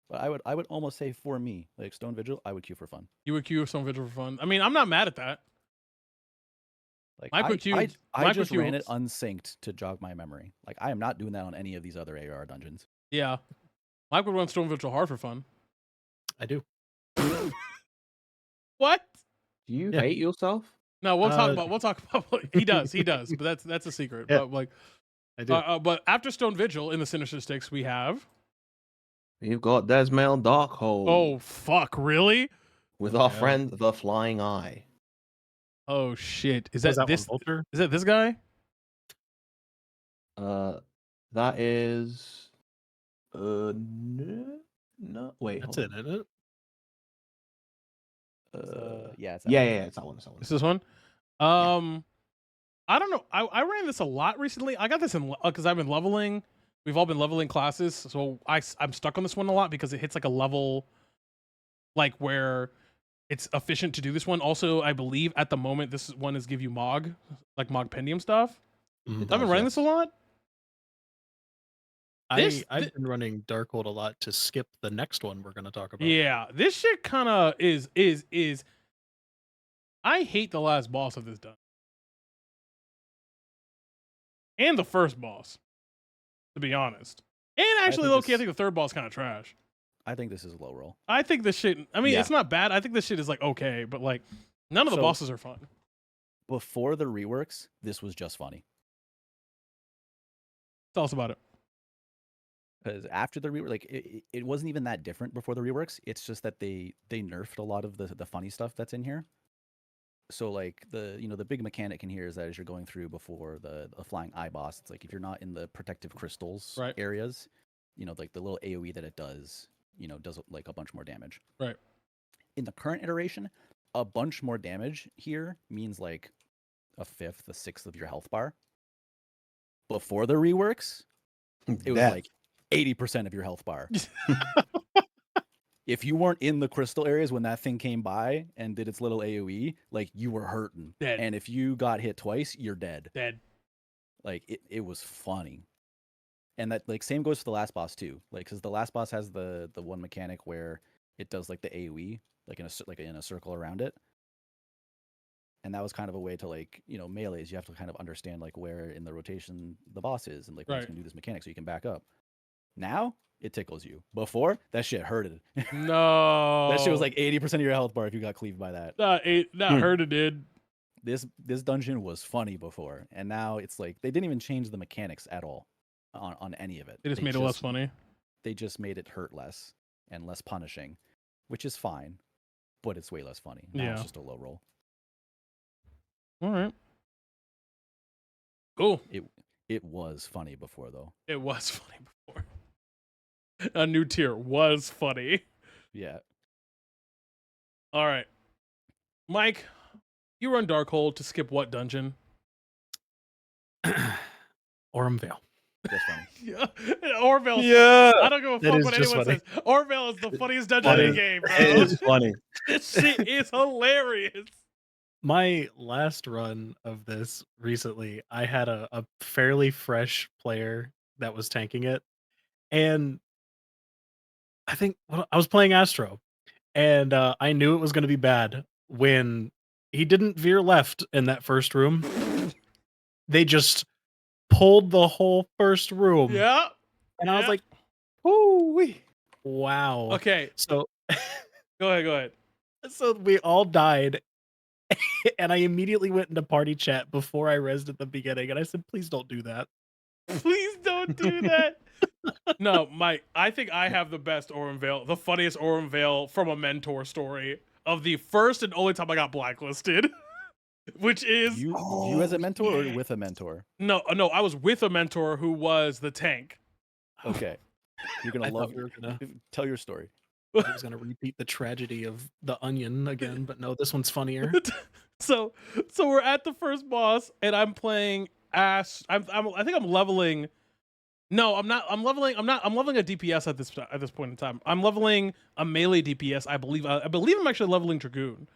But I would almost say, for me, like Stone Vigil, I would queue for fun. You would queue Stone Vigil for fun. I mean, I'm not mad at that. Like Micro queue. I Micro just queue. ran it unsynced to jog my memory. Like, I am not doing that on any of these other AR dungeons. Yeah. Mike would run Stone Vigil hard for fun. I do. What? Do you Yeah. hate yourself? No, we'll talk Uh, about. We'll talk about. He does. But that's a secret. Yeah. But like, I do. but after Stone Vigil in the Sinister Sticks, we have. You've got Desmail Darkhold Oh fuck! Really? with our Yeah. friend the Flying Eye. Oh shit! Is Was that that this? one Vulture? Is that this guy? That is no wait, That's hold it, isn't it? on. Yeah, it's that Yeah, one. yeah, it's that one. It's that one. Is this one? I don't know. I ran this a lot recently. I got this in because I've been leveling. We've all been leveling classes, so I'm stuck on this one a lot because it hits like a level, like where it's efficient to do this one. Also, I believe at the moment this one is give you Mog, like Mog Pendium stuff. Mhm. I've been running this a lot. I've been running Darkhold a lot to skip the next one we're going to talk about. Yeah, this shit kind of is. I hate the last boss of this dungeon and the first boss, to be honest. And actually, think low-key, I this- think the third boss kind of trash. I think this is low roll. I think this shit. I mean, Yeah. it's not bad. I think this shit is like okay, but like none of the So- bosses are fun. Before the reworks, this was just funny. Tell us about it. Because after the rework, like, it wasn't even that different before the reworks. It's just that they nerfed a lot of the funny stuff that's in here. So like the big mechanic in here is that as you're going through before the flying eye boss, it's like if you're not in the protective crystals Right. areas, like the little AoE that it does, does like a bunch more damage. Right. In the current iteration, a bunch more damage here means like a fifth, a sixth of your health bar. Before the reworks, it was like 80% of your health bar. If you weren't in the crystal areas when that thing came by and did its little AoE, like, you were hurting. Dead. And if you got hit twice, you're dead. Dead. Like, it was funny. And that, like, same goes for the last boss too. Like, because the last boss has the one mechanic where it does like the AoE, like in a circle around it. And that was kind of a way to, like, melees. You have to kind of understand like where in the rotation the boss is and like when it's Right. gonna do this mechanic so you can back up. Now it tickles you. Before, that shit hurted. No. That shit was like 80% of your health bar if you got cleaved by that. That hurted, dude. This dungeon was funny before, and now it's like they didn't even change the mechanics at all on any of it. They just made it less funny. They just made it hurt less and less punishing, which is fine, but it's way less funny. Now Yeah. it's just a low roll. All right. Cool. It was funny before though. It was funny before. A new tier was funny. Yeah. All right. Mike, you run Darkhold to skip what dungeon? Aurum Vale. Just funny. Yeah. Orville. Yeah, I don't give a That fuck is what just anyone funny. says. Orville is the funniest dungeon Funny. in the game, bro. it is funny. This shit is hilarious. My last run of this recently, I had a fairly fresh player that was tanking it, and I think I was playing Astro, and I knew it was going to be bad when he didn't veer left in that first room. They just pulled the whole first room, Yeah. and I was yeah. like, Ooh-wee. "Wow!" Okay. So, Go ahead. so we all died, and I immediately went into party chat before I rezzed at the beginning, and I said, "Please don't do that." Please don't do that. No, Mike, I think I have the best Aurum Vale, the funniest Aurum Vale from a mentor story of the first and only time I got blacklisted. Which is You as a mentor or with a mentor? no, I was with a mentor who was the tank. Okay. You're gonna I love thought we were gonna tell your story. I was gonna repeat the tragedy of the onion again, but no, this one's funnier. So we're at the first boss, and I'm playing Ash. I think I'm leveling. No, I'm not. I'm leveling. I'm not. I'm leveling a DPS at this point in time. I'm leveling a melee DPS. I believe. I believe I'm actually leveling Dragoon.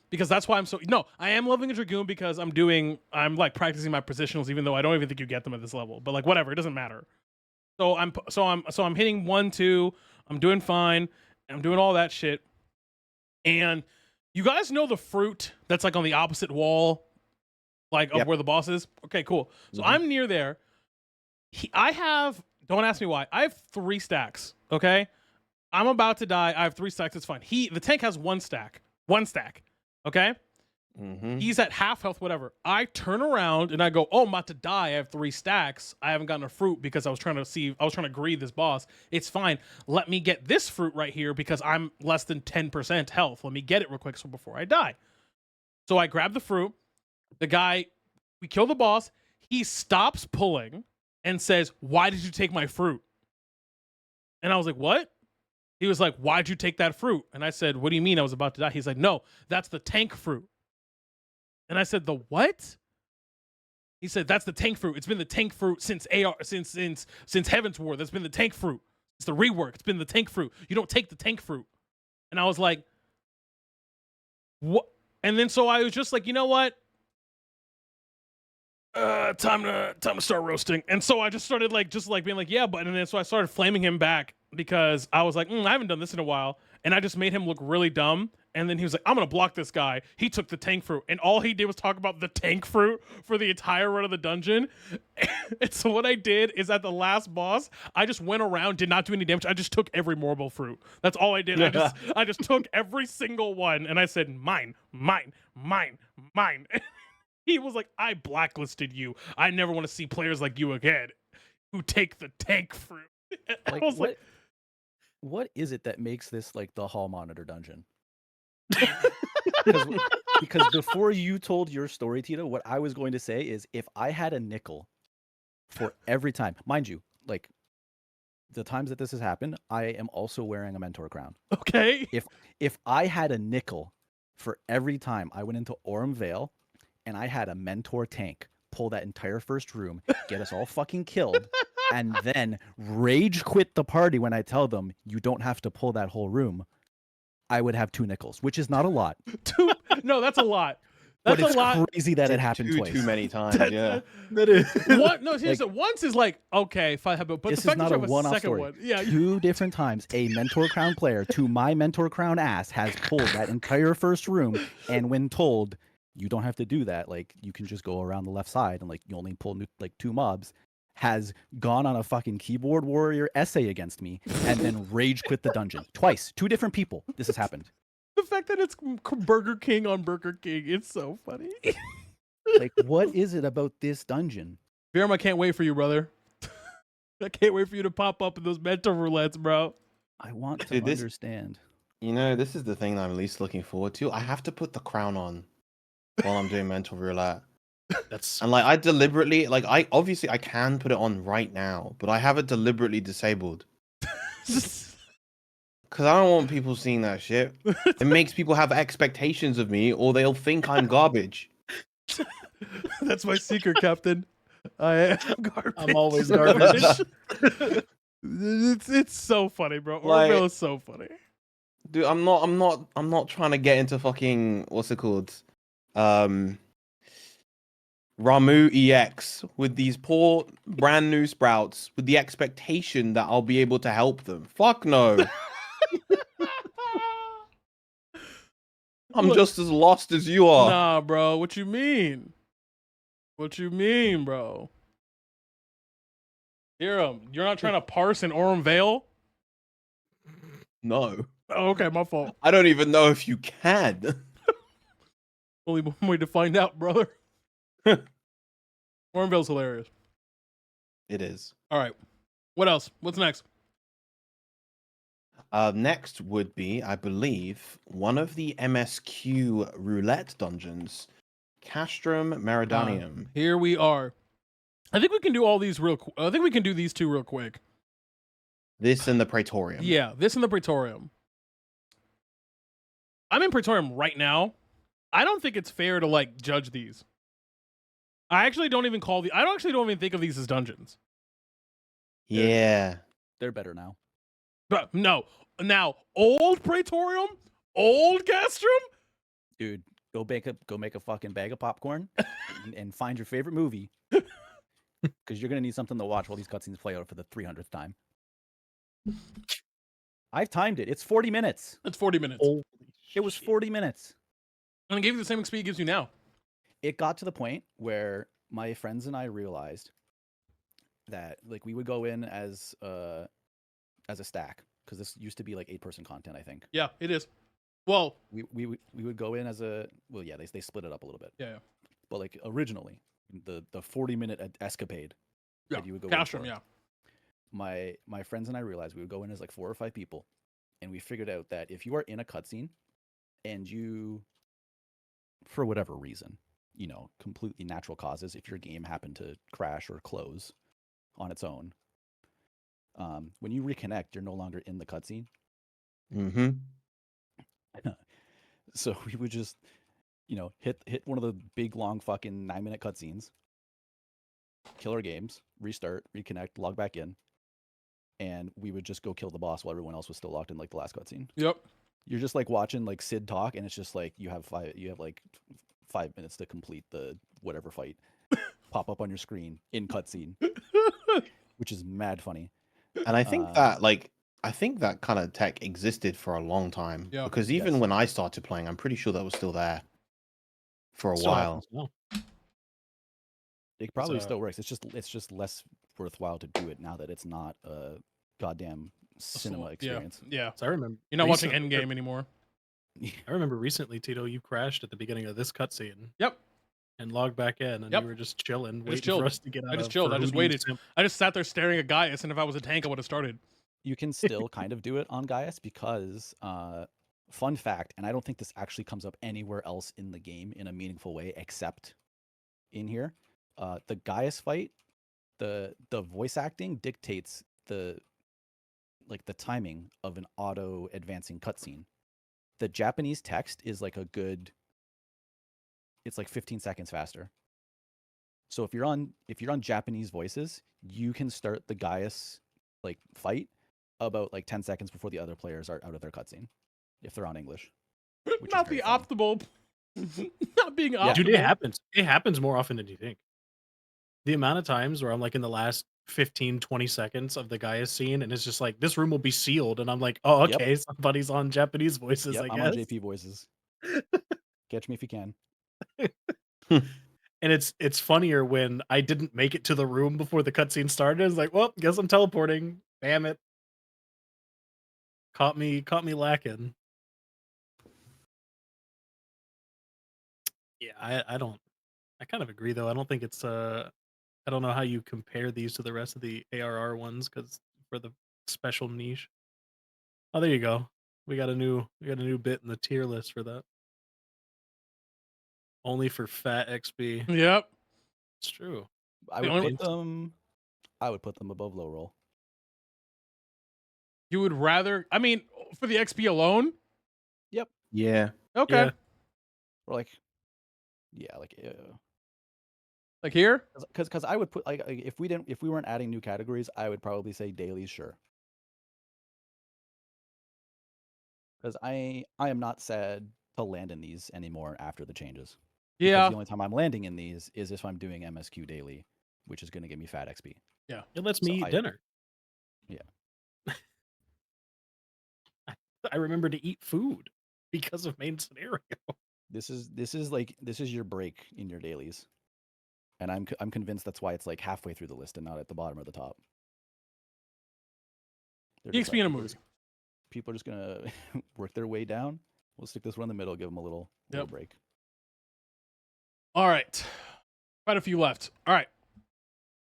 Because that's why I'm so. No, I am leveling a Dragoon because I'm like practicing my positionals, even though I don't even think you get them at this level. But like whatever, it doesn't matter. So I'm hitting 1, 2. I'm doing fine. I'm doing all that shit. And you guys know the fruit that's like on the opposite wall, like of Yep. where the boss is? Okay, cool. So I'm near there. I have, don't ask me why, I have 3 stacks, okay? I'm about to die. I have 3 stacks. It's fine. The tank has 1 stack. 1 stack, okay? Mm-hmm. He's at half health, whatever. I turn around and I go, oh, I'm about to die. I have 3 stacks. I haven't gotten a fruit because I was trying to greed this boss. It's fine. Let me get this fruit right here because I'm less than 10% health. Let me get it real quick so before I die. So I grab the fruit. The guy, we kill the boss. He stops pulling and says, why did you take my fruit? And I was like, what? He was like, why'd you take that fruit? And I said, what do you mean I was about to die? He's like, no, that's the tank fruit. And I said, the what? He said, that's the tank fruit. It's been the tank fruit since Heaven's War. That's been the tank fruit. It's the rework. It's been the tank fruit. You don't take the tank fruit. And I was like, what? And then so I was just like, you know what? Time to start roasting. And so I just started being like, yeah, but, and then so I started flaming him back because I was like, I haven't done this in a while. And I just made him look really dumb. And then he was like, I'm going to block this guy. He took the tank fruit. And all he did was talk about the tank fruit for the entire run of the dungeon. And so what I did is at the last boss, I just went around, did not do any damage. I just took every marble fruit. That's all I did. I just took every single one. And I said, mine, mine, mine, mine. He was like, I blacklisted you. I never want to see players like you again who take the tank fruit. Like, I was like, what is it that makes this like the hall monitor dungeon? Because before you told your story, Tito, what I was going to say is if I had a nickel for every time, mind you, like the times that this has happened, I am also wearing a mentor crown. okay. If I had a nickel for every time I went into Aurum Vale and I had a mentor tank pull that entire first room, get us all fucking killed, and then rage quit the party when I tell them you don't have to pull that whole room, I would have 2 nickels, which is not a lot. No, that's a lot. But That's it's a lot. crazy that it happened too twice. many times. Yeah. That is. No, seriously, once is like, okay, fine, but This the is fact not that a you have a one-off second story. one. Yeah. 2 different times, a mentor crown player to my mentor crown ass has pulled that entire first room, and when told you don't have to do that, like you can just go around the left side and like you only pull like 2 mobs, has gone on a fucking keyboard warrior essay against me and then rage quit the dungeon twice. 2 different people. This has happened. The fact that it's Burger King on Burger King, it's so funny. Like, what is it about this dungeon? Viram, I can't wait for you, brother. I can't wait for you to pop up in those mentor roulettes, bro. I want to Dude, this- understand. You know, this is the thing that I'm least looking forward to. I have to put the crown on while I'm doing mental roulette. That's And like I deliberately I can put it on right now, but I have it deliberately disabled. Cause I don't want people seeing that shit. It makes people have expectations of me or they'll think I'm garbage. That's my secret, Captain. I am garbage. I'm always garbage. It's so funny, bro. Like- Orville is so funny. Dude, I'm not trying to get into fucking what's it called? Ramu EX with these poor brand new sprouts with the expectation that I'll be able to help them. Fuck no. I'm Look- just as lost as you are. Nah, bro. What you mean? What you mean, bro? Hiram, you're not trying to parse an Orem Vale? No. Oh, okay, my fault. I don't even know if you can. Only one way to find out, brother. Orem Vale's hilarious. It is. All right. What else? What's next? Next would be, I believe, one of the MSQ roulette dungeons, Castrum Meridianum. Here we are. I think we can do all these I think we can do these two real quick. This and the Praetorium. Yeah, this in the Praetorium. I'm in Praetorium right now. I don't think it's fair to like judge these. I actually don't even think of these as dungeons. Yeah. They're better now. But no. Now, old Praetorium, old Castrum. Dude, go make a fucking bag of popcorn and find your favorite movie. Because you're gonna need something to watch while these cutscenes play out for the 300th time. I've timed it. It's 40 minutes. It's 40 minutes. Holy It was shit. 40 minutes. And I gave you the same XP it gives you now. It got to the point where my friends and I realized that like we would go in as a stack, because this used to be like 8-person content, I think. Yeah, it is. Well, We would go in as they split it up a little bit. yeah. But like originally, the 40-minute escapade Yeah. that you would go Castrum, in yeah. for, my friends and I realized we would go in as like 4 or 5 people, and we figured out that if you are in a cutscene and you, for whatever reason, completely natural causes, if your game happened to crash or close on its own, when you reconnect, you're no longer in the cutscene. Mm-hmm. So we would just, hit one of the big long fucking 9-minute cutscenes, kill our games, restart, reconnect, log back in, and we would just go kill the boss while everyone else was still locked in like the last cutscene. Yep. You're just like watching like Sid talk, and it's just like you have like 5 minutes to complete the whatever fight. Pop up on your screen in cutscene, which is mad funny. And I think that kind of tech existed for a long time. Yeah. Because even Yes. when I started playing, I'm pretty sure that was still there for a Still while. happens now. It probably uh, still works. It's just less worthwhile to do it now that it's not a goddamn cinema experience. Yeah. So I remember You're not watching recently- Endgame anymore. I remember recently, Tito, you crashed at the beginning of this cutscene. Yep. And logged back in, and Yep. you were just chilling, just waiting chilled. for us to get out. I just of chilled. I just Ferhudin's waited. simp. I just sat there staring at Gaius, and if I was a tank, I would have started. You can still kind of do it on Gaius because, fun fact, and I don't think this actually comes up anywhere else in the game in a meaningful way except in here. The Gaius fight, the voice acting dictates the timing of an auto advancing cutscene. The Japanese text is like it's like 15 seconds faster. So if you're on Japanese voices, you can start the Gaius like fight about like 10 seconds before the other players are out of their cutscene, if they're on English. Which is Not very the funny. optimal. Not being optimal. Dude, it happens. It happens more often than you think. The amount of times where I'm like in the last 15, 20 seconds of the Gaia scene, and it's just like, this room will be sealed. And I'm like, oh, Yep. okay, somebody's on Japanese voices, Yep, I I'm guess. on JP voices. Catch me if you can. And it's funnier when I didn't make it to the room before the cutscene started. It's like, well, guess I'm teleporting. Damn it. Caught me lacking. Yeah, I kind of agree though. I don't think it's I don't know how you compare these to the rest of the ARR ones because for the special niche. Oh, there you go. We got a new bit in the tier list for that. Only for fat XP. Yep. It's true. I The would only- put them above low roll. You would rather, I mean, for the XP alone? Yeah. Okay. Yeah. Or like Like here? Because I would put like if we weren't adding new categories, I would probably say dailies, sure. Because I am not sad to land in these anymore after the changes. Because Yeah. the only time I'm landing in these is if I'm doing MSQ daily, which is going to give me fat XP. Yeah. It lets me eat dinner. Yeah. I remember to eat food because of main scenario. This is your break in your dailies, and I'm convinced that's why it's like halfway through the list and not at the bottom or the top. They're just EXP in a people are movie. just- People are just gonna work their way down. We'll stick this one in the middle, give them a little break. All right. Quite a few left. All right.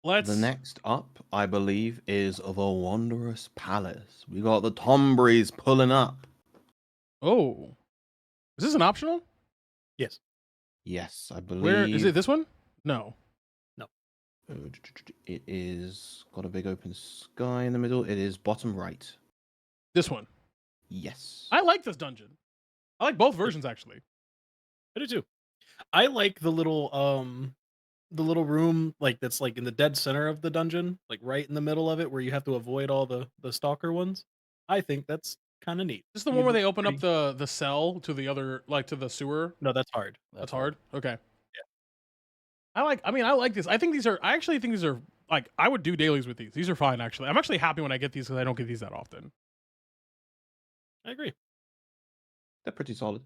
Let's. The next up, I believe, is the Wondrous Palace. We got the Tombreys pulling up. Oh. Is this an optional? Yes. Yes, I believe. Where is it? This one? No. It is got a big open sky in the middle. It is bottom right. This one. Yes. I like this dungeon. I like both versions actually. I do too. I like the little room like that's like in the dead center of the dungeon, like right in the middle of it where you have to avoid all the stalker ones. I think that's kind of neat. Is this the one where they open up the cell to the other, like to the sewer? No, that's hard. That's hard. Okay. Yeah. I like this. I actually think these are like, I would do dailies with these. These are fine actually. I'm actually happy when I get these because I don't get these that often. I agree. They're pretty solid.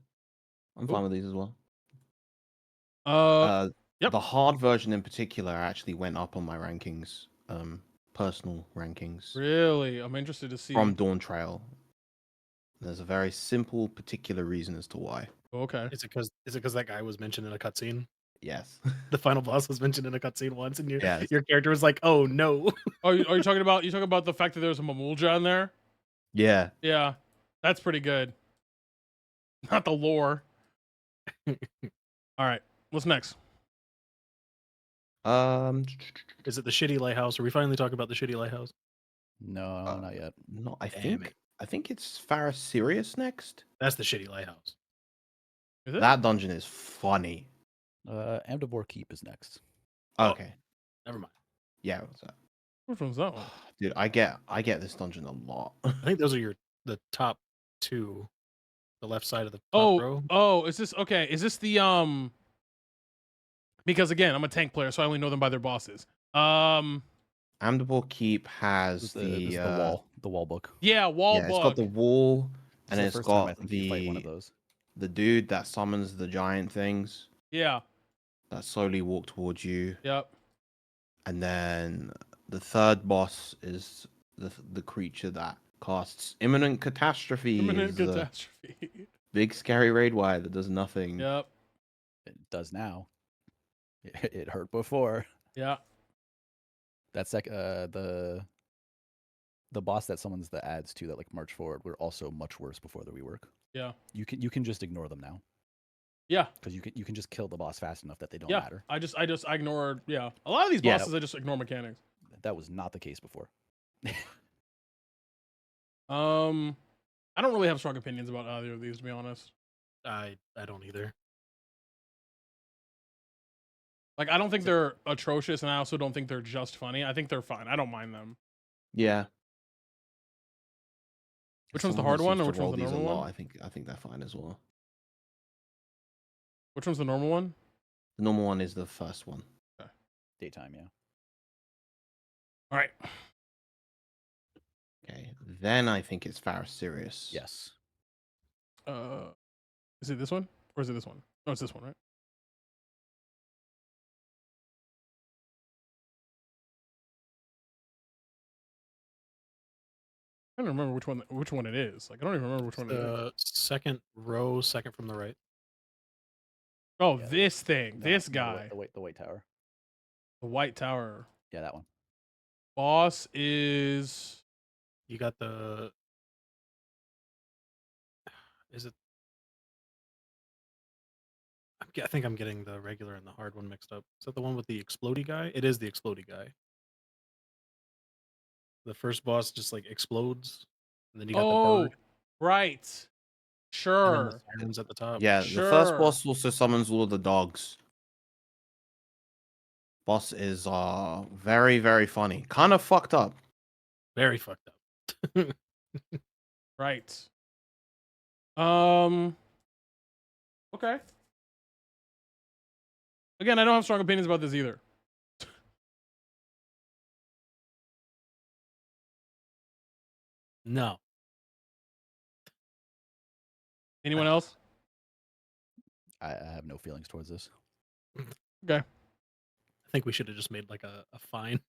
I'm Cool. fine with these as well. Yep. The hard version in particular actually went up on my rankings, personal rankings Really? I'm interested to see. from Dawn Trail. There's a very simple, particular reason as to why. Okay. Is it because that guy was mentioned in a cutscene? Yes. The final boss was mentioned in a cutscene once, and Yes. your character was like, "Oh no!" Are you talking about the fact that there's a Mamulja in there? Yeah. Yeah, that's pretty good. Not the lore. All right, what's next? Is it the shitty lighthouse? Are we finally talking about the shitty lighthouse? No, not yet. No, I Damn think it's Faris Sirius next. That's the shitty lighthouse. Is it? That dungeon is funny. Amdivor Keep is next. Oh. Okay. Never mind. Yeah. What's that? Which one's that one? Dude, I get this dungeon a lot. I think those are the top two, the left side of the top row. Oh, is this okay? Is this the Because again, I'm a tank player, so I only know them by their bosses. Amdivor Keep has This is the wall book. Yeah, wall yeah, bug. it's got the wall, This and is it's the first time I got think you fight one of those. the dude that summons the giant things Yeah. that slowly walk towards you. Yep. And then the third boss is the creature that casts imminent catastrophe. Imminent is a catastrophe. big scary raid wire that does nothing. Yep. It does now. It hurt before. Yeah. That's like the boss that summons the ads to that like march forward were also much worse before the rework. Yeah. You can just ignore them now Yeah. because you can just kill the boss fast enough that they don't Yeah. matter. I ignore. Yeah. A lot of these Yeah, bosses, I just ignore mechanics. That was not the case before. I don't really have strong opinions about either of these, to be honest. I don't either. Like, I don't think they're atrocious, and I also don't think they're just funny. I think they're fine. I don't mind them. Yeah. Which one's the Someone hard who one, or seems which to roll one's the these a normal lot, one? I think they're fine as well. Which one's the normal one? The normal one is the first one. Daytime, yeah. All right. Okay. Then I think it's Faris Sirius. Yes. Is it this one, or is it this one? No, it's this one, right? I don't remember which one it is. Like, I don't even remember which one it is. The second row, second from the right. Oh, Yeah, this thing, No, this no, guy, the white tower. the White Tower. Yeah, that one. Boss is You got the. Is it? I think I'm getting the regular and the hard one mixed up. Is that the one with the explodey guy? It is the explodey guy. The first boss just like explodes, and then you got the bird, right. and then Sure. the sirens at the top. Yeah, the first Sure. boss also summons all of the dogs. boss is very, very funny. Kind of fucked up. Very fucked up. Right. Okay. Again, I don't have strong opinions about this either. No. Anyone else? I have no feelings towards this. Okay. I think we should have just made like a fine.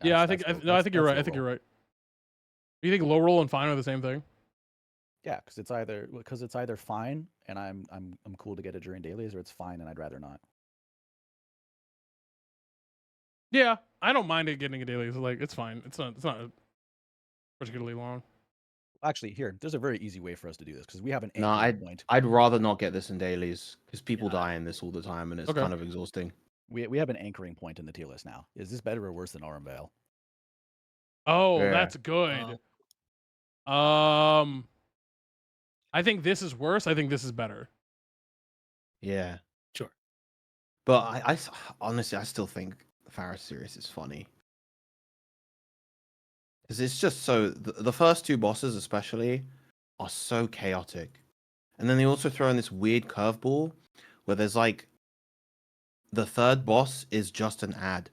Yeah, That's I low- think you're that's right. I low think you're roll. right. You think low roll and fine are the same thing? Yeah, because it's either fine and I'm cool to get it during dailies, or it's fine and I'd rather not. Yeah, I don't mind it getting a daily. So like, it's fine. It's not particularly long. Actually, here, there's a very easy way for us to do this because we have an No, anchoring point. I'd rather not get this in dailies because people Yeah. die in this all the time and it's Okay. kind of exhausting. We have an anchoring point in the tier list now. Is this better or worse than Aurum Vale? Oh, Yeah. that's good. I think this is worse. I think this is better. Yeah. Sure. But honestly, I still think Faris series is funny. Because it's just so. The first two bosses, especially, are so chaotic. And then they also throw in this weird curveball where there's like. The third boss is just an ad.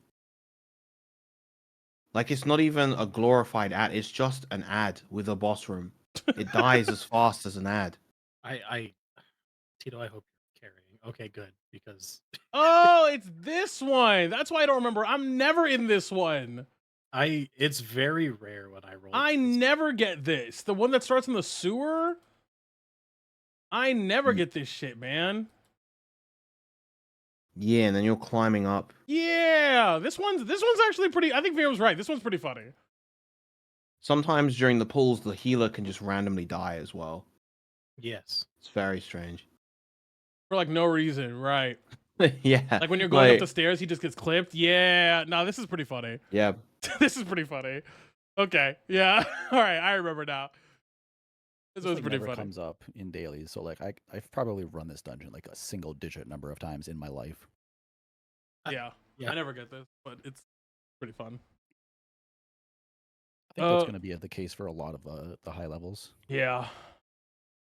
Like, it's not even a glorified ad, it's just an ad with a boss room. It dies as fast as an ad. Tito, I hope you're carrying. Okay, good, because Oh, it's this one. That's why I don't remember. I'm never in this one. it's very rare when I roll. I this. never get this. The one that starts in the sewer? I never get this shit, man. Yeah, and then you're climbing up. Yeah, this one's actually pretty. I think Veer's right. This one's pretty funny. Sometimes during the pulls, the healer can just randomly die as well. Yes. It's very strange. For like no reason, right? Yeah. Like when you're going up the stairs, he just gets clipped. Yeah, no, this is pretty funny. Yeah. This is pretty funny. Okay, yeah. All right, I remember now. This was thing pretty never funny. comes up in dailies, so like I've probably run this dungeon like a single digit number of times in my life. Yeah, Yeah. I never get this, but it's pretty fun. I think that's going to be the case for a lot of the high levels. Yeah.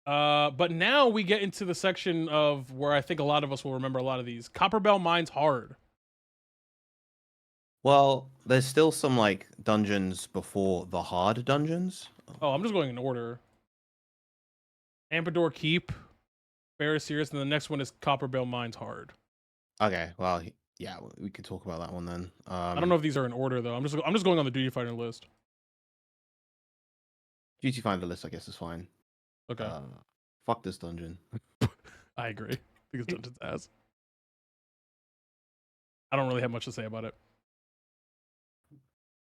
But now we get into the section of where I think a lot of us will remember a lot of these. Copperbell Mine's hard. Well, there's still some like dungeons before the hard dungeons. Oh, I'm just going in order. Ampador Keep, Barasirius, and the next one is Copperbell Mine's hard. Okay, well, yeah, we could talk about that one then. I don't know if these are in order though. I'm just going on the Duty Fighter list. Duty Finder list, I guess, is fine. Okay. Fuck this dungeon. I agree. Because Dungeon's ass. I don't really have much to say about it.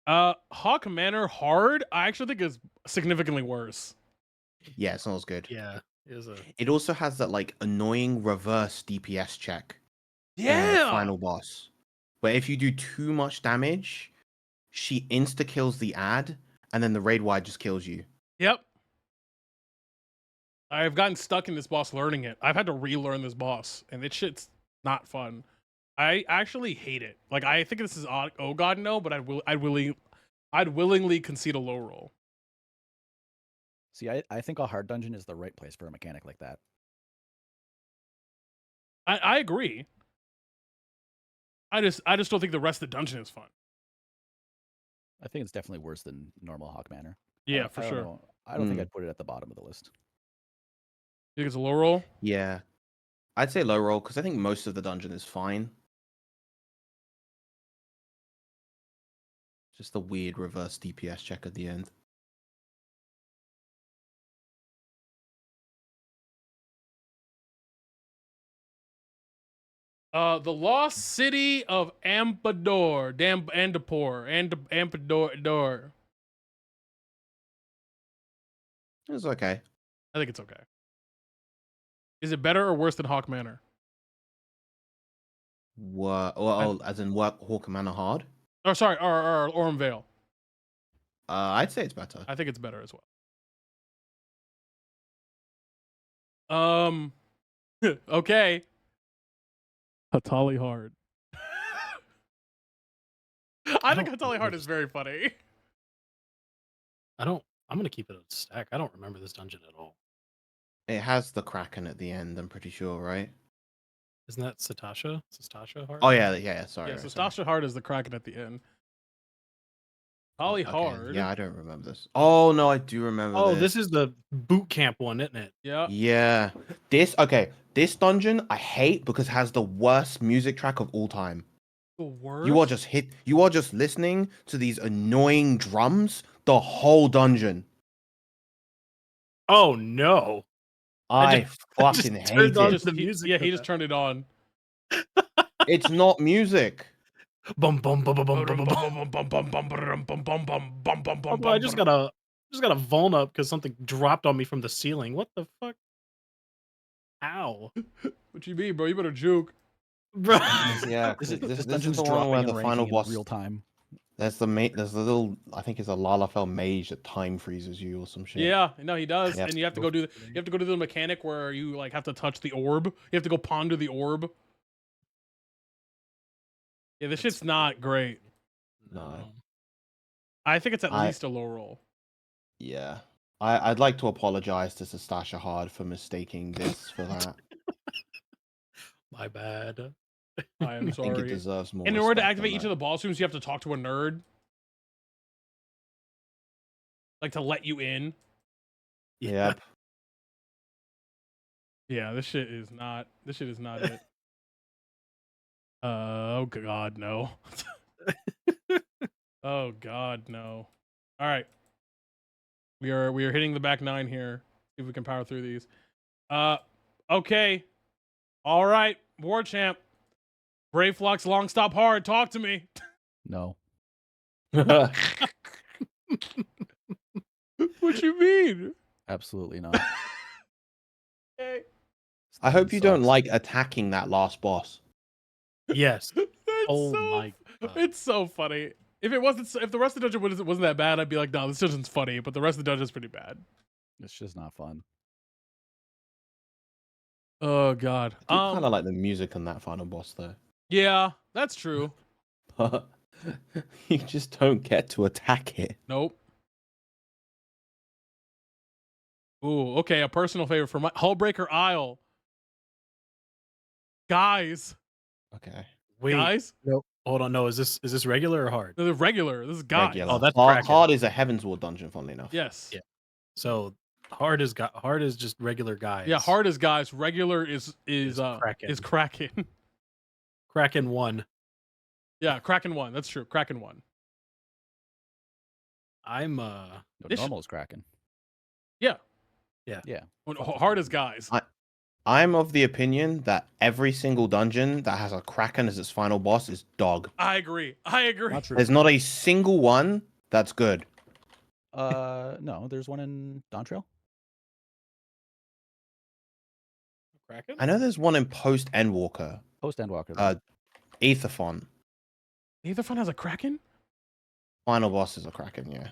Hawk Manor hard, I actually think is significantly worse. Yeah, it's not as good. Yeah. It also has that like annoying reverse DPS check. Yeah. Final boss. Where if you do too much damage, she insta kills the ad, and then the raid wide just kills you. Yep. I've gotten stuck in this boss learning it. I've had to relearn this boss, and this shit's not fun. I actually hate it. Like I think this is odd. Oh god, no! But I'd willingly concede a low roll. See, I think a hard dungeon is the right place for a mechanic like that. I agree. I just don't think the rest of the dungeon is fun. I think it's definitely worse than normal Hawk Manor. Yeah, for I don't sure. know. I don't think I'd put it at the bottom of the list. You think it's a low roll? Yeah. I'd say low roll, because I think most of the dungeon is fine. Just the weird reverse DPS check at the end. The Lost City of Ampador. Ampador. It's okay. I think it's okay. Is it better or worse than Hawk Manor? As in work Hawk Manor hard? Or sorry, or Orm Vale. I'd say it's better. I think it's better as well. Okay. Hatali hard. I think don't Untitled Heart remember is very funny. I'm gonna keep it a stack. I don't remember this dungeon at all. It has the Kraken at the end, I'm pretty sure, right? Isn't that Satasha? Satasha Heart? Oh yeah, sorry. Yeah, so sorry. Stasha Heart is the Kraken at the end. Holly Okay, Hard. yeah, I don't remember this. Oh no, I do remember Oh, this. this is the boot camp one, isn't it? Yeah. Yeah. This dungeon I hate because it has the worst music track of all time. The worst. You are just listening to these annoying drums the whole dungeon. Oh no! I just fucking turned hate on it. the music Yeah, for he just that. turned it on. It's not music. Bum bum bum bum bum bum bum. Although I just got a vuln up because something dropped on me from the ceiling. What the fuck? Ow, What you mean, bro? You better juke. bro. Yeah, This this is dungeon's the one dropping where and the final ranking boss. in real time. There's the little, I think it's a Lalafell mage that time freezes you or some shit. Yeah, no, he does, Yep. and you have to go do the mechanic where you like have to touch the orb. You have to go ponder the orb. Yeah, this shit's not great. No. I think it's at I- least a low roll. Yeah. I'd like to apologize to Stasha Hard for mistaking this for that. My bad. I am I think it sorry. deserves more. And in order to respect activate than each that. of the boss rooms, you have to talk to a nerd, like to let you in. Yep. Yeah, this shit is not it. Oh god, no. Oh god, no. All right. We are hitting the back nine here. See if we can power through these. Okay. All right, War Champ. Brave Flux, long stop hard. Talk to me. No. What you mean? Absolutely not. Okay. I hope you don't Sucks. like attacking that last boss. Yes. It's Oh so, my god. It's so funny. If the rest of the dungeon wasn't that bad, I'd be like, no, this dungeon's funny, but the rest of the dungeon's pretty bad. It's just not fun. Oh god. I do kind of like the music on that final boss though. Yeah, that's true. But you just don't get to attack it. Nope. Ooh, okay, a personal favorite for my Hullbreaker Isle. Guys. Okay. Wait. Guys? Hold on. No, is this regular or hard? This is regular. This is guys. Regular. Oh, that's hard, Kraken. hard is a Heavensward dungeon, funnily enough. Yes. Yeah. So hard is just regular guys. Yeah, hard is guys. Regular is Kraken. is Kraken. Kraken 1. Yeah, Kraken 1. That's true. Kraken 1. I'm No, This- normal is Kraken. Yeah. Yeah. Hard is guys. I'm of the opinion that every single dungeon that has a Kraken as its final boss is dog. I agree. Not true. There's not a single one that's good. No, there's one in Dawntrail. Kraken. I know there's one in Post Endwalker. Post Endwalker. Aetherfon. Neither fun has a Kraken? Final boss is a Kraken, yeah.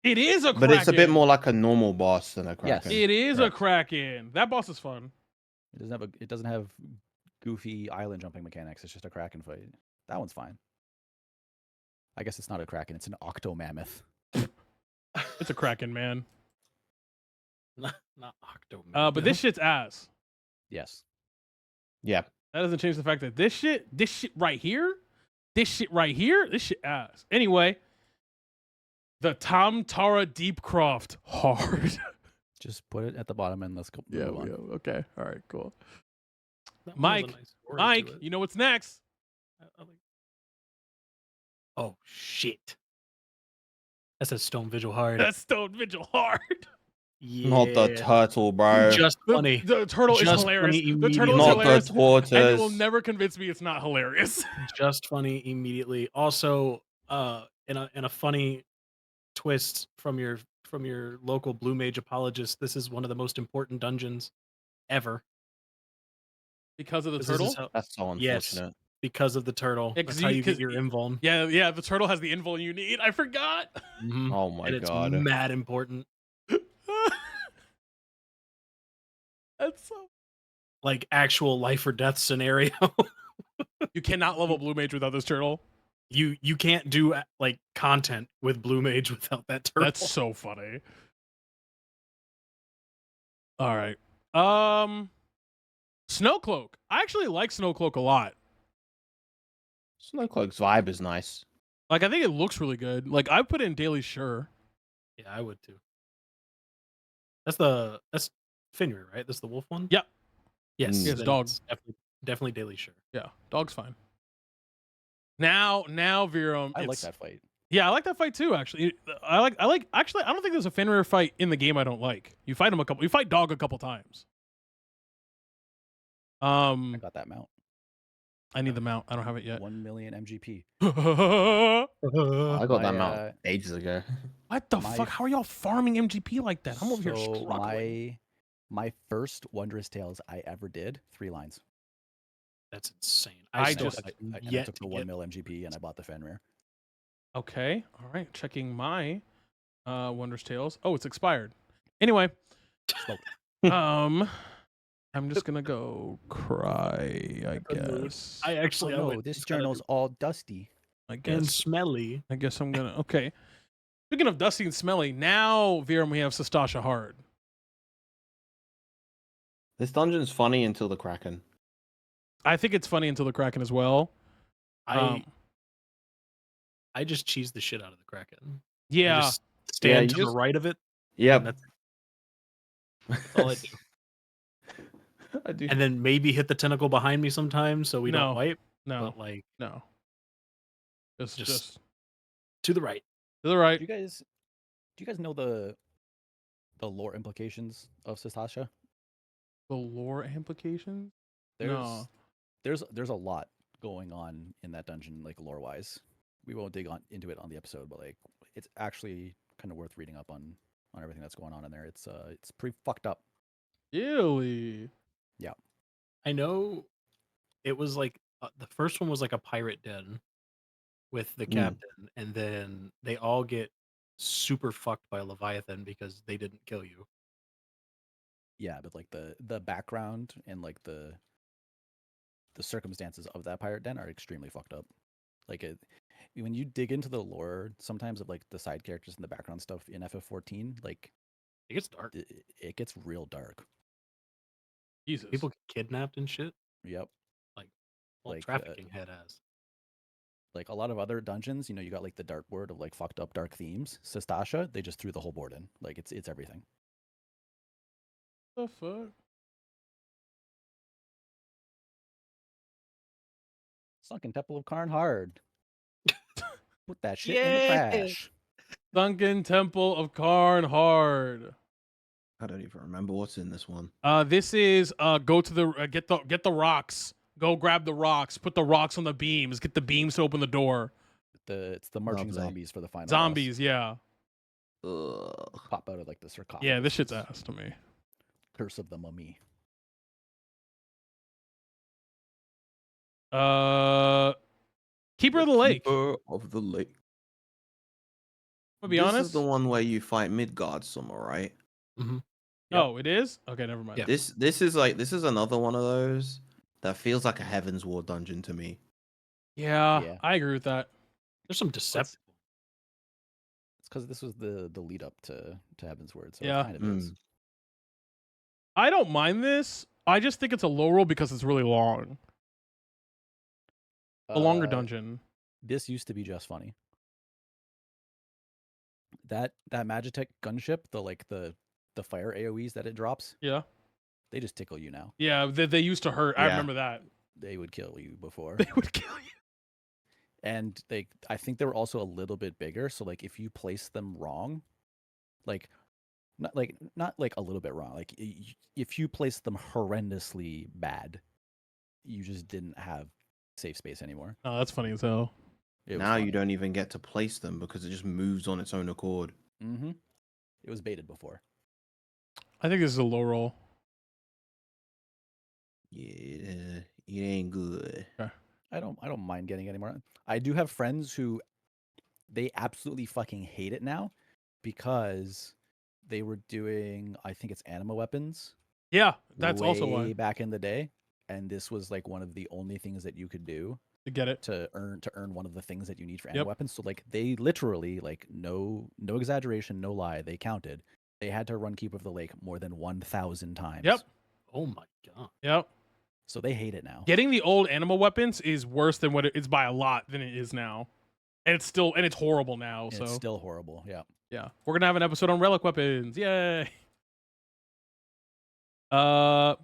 It is a Kraken. But it's a bit more like a normal boss than a Yes. Kraken. It is a Correct. Kraken. That boss is fun. It doesn't have goofy island jumping mechanics. It's just a Kraken fight. That one's fine. I guess it's not a Kraken. It's an octo mammoth. It's a Kraken, man. Not Octo. But this shit's ass. Yes. Yeah. That doesn't change the fact that this shit right here, this shit ass. Anyway, the Tom Tara Deepcroft hard. Just put it at the bottom and let's go. Yeah, move on. okay. All right, cool. That one has a Mike, nice story Mike, to it. you know what's next? Oh shit. That says Stone Vigil hard. That's Stone Vigil hard. Yeah. Not the turtle, bro. Just funny. The turtle is Just hilarious. funny The turtle is Not hilarious. the tortoise. And you will never convince me it's not hilarious. Just funny immediately. Also, in a funny twist from your local Blue Mage apologist, this is one of the most important dungeons ever. Because of the 'Cause this turtle? is how- That's so Yes. unfortunate. because of the turtle. Yeah, 'cause That's how you get 'cause your invuln. Yeah, the turtle has the invul you need. I forgot. Mhm. Oh my And it's god. mad important. That's so. Like actual life or death scenario. You cannot level Blue Mage without this turtle. You can't do like content with Blue Mage without that turtle. That's so funny. All right. Snowcloak. I actually like Snowcloak a lot. Snowcloak's vibe is nice. Like, I think it looks really good. Like, I put in Daily Sure. Yeah, I would too. That's Fenrir, right? That's the wolf one. Yep. Yes. Yeah, it's then dog. it's definitely Daily Sure. Yeah, dog's fine. Now, Virum. I like that fight. Yeah, I like that fight too. Actually, I like. Actually, I don't think there's a Fenrir fight in the game I don't like. You fight dog a couple times. I got that mount. I need the mount. I don't have it yet. 1 million MGP. I got that My, mount ages ago. What the My fuck? How are y'all farming MGP like that? I'm over here So struggling. my first Wondrous Tales I ever did, 3 lines. That's insane. I still just- have And I yet took to the 1 get- mil MGP and I bought the Fenrir. Okay. All right. Checking my Wondrous Tales. Oh, it's expired. Anyway, I'm just gonna go cry. I guess. I actually Oh, no, went this instead of journal's all dusty. I and guess. smelly. I guess I'm gonna. Okay. Speaking of dusty and smelly, now Virum, we have Sastasha Hard. This dungeon's funny until the Kraken. I think it's funny until the Kraken as well. I just cheese the shit out of the Kraken. I Yeah. just stand you to just- the right of it. Yep. And that's all I do. I do. And then maybe hit the tentacle behind me sometimes so we No. don't wipe. No. But like No. Just Just- to the right. to the right. Do you guys know the lore implications of Sastasha? The lore implications. There's No. there's a lot going on in that dungeon, like lore wise. We won't dig into it on the episode, but like it's actually kind of worth reading up on everything that's going on in there. It's pretty fucked up. Really? I know it was like the first one was like a pirate den with the captain, and then they all get super fucked by Leviathan because they didn't kill you. Yeah, but like the background and like the circumstances of that pirate den are extremely fucked up. Like when you dig into the lore, sometimes of like the side characters and the background stuff in FF14, like It gets dark. it gets real dark. Jesus. People get kidnapped and shit. Yep. Well, like, trafficking head ass. Like a lot of other dungeons, you got like the dark board of like fucked up dark themes. Sastasha, they just threw the whole board in. Like it's everything. The fuck? Sunken Temple of Karn Hard. Put that shit in the Yeah. trash. Sunken Temple of Karn Hard. I don't even remember what's in this one. This is go to the get the rocks. Go grab the rocks. Put the rocks on the beams. Get the beams to open the door. It's the marching Lovely. zombies for the final boss. Zombies, yeah. Ugh. Pop out of like the sarcophagus. Yeah, this shit's ass to me. Curse of the Mummy. Keeper of the Lake. Keeper of the Lake. To be This honest. is the one where you fight Midgard somewhere, right? Oh, it is? Okay, never mind. Yeah. This is another one of those that feels like a Heaven's War dungeon to me. Yeah, Yeah. I agree with that. There's some deceptive. It's because this was the lead up to Heaven's Word. So Yeah. it kind of is. I don't mind this. I just think it's a low roll because it's really long. A longer Uh, dungeon. This used to be just funny. That Magitech gunship, the fire AoEs that it drops, Yeah. they just tickle you now. Yeah, they used to hurt. I Yeah. remember that. They would kill you before. They would kill you. And I think they were also a little bit bigger, so like if you place them wrong, like not like a little bit wrong, like if you place them horrendously bad, you just didn't have safe space anymore. Oh, that's funny as hell. Now you don't even get to place them because it just moves on its own accord. Mm-hmm. It was baited before. I think this is a low roll. Yeah, it ain't good. I don't mind getting any more. I do have friends who they absolutely fucking hate it now because they were doing, I think it's anima weapons. Yeah, that's also way why. back in the day, and this was like one of the only things that you could do. to get it. to earn one of the things that you need for Yep. ammo weapons. So like they literally, like, no exaggeration, no lie, they counted. They had to run Keep of the Lake more than 1,000 times. Yep. Oh my god. Yep. So they hate it now. Getting the old animal weapons is worse than what it's by a lot than it is now. And it's horrible now. And So it's still horrible. Yeah. yeah, we're gonna have an episode on relic weapons. Yay! The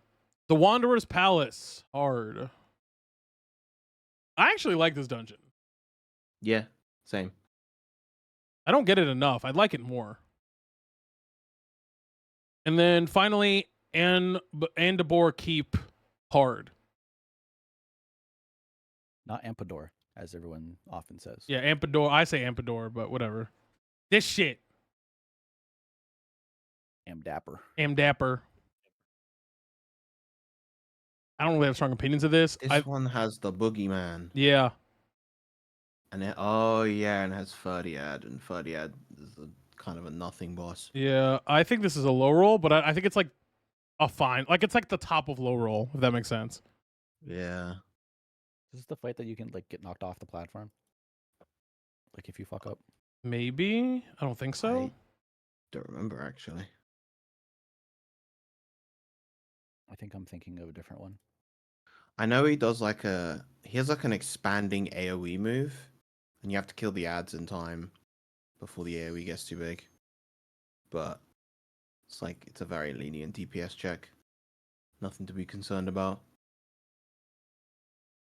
Wanderer's Palace, hard. I actually like this dungeon. Yeah, same. I don't get it enough. I'd like it more. And then finally, Andabor Keep, hard. Not Ampador, as everyone often says. Yeah, Ampador. I say Ampador, but whatever. This shit, Amdapper. Amdapper. I don't really have strong opinions of this. This one has the boogeyman. Yeah. And it, oh yeah, and it has Ferdiad, and Ferdiad is kind of a nothing boss. Yeah, I think this is a low roll, but I think it's like a fine. Like it's like the top of low roll, if that makes sense. Yeah. This is the fight that you can like get knocked off the platform. Like if you fuck up. Maybe. I don't think so. I don't remember actually. I think I'm thinking of a different one. I know he does like he has like an expanding AoE move, and you have to kill the ads in time before the AoE gets too big. But it's a very lenient DPS check. Nothing to be concerned about.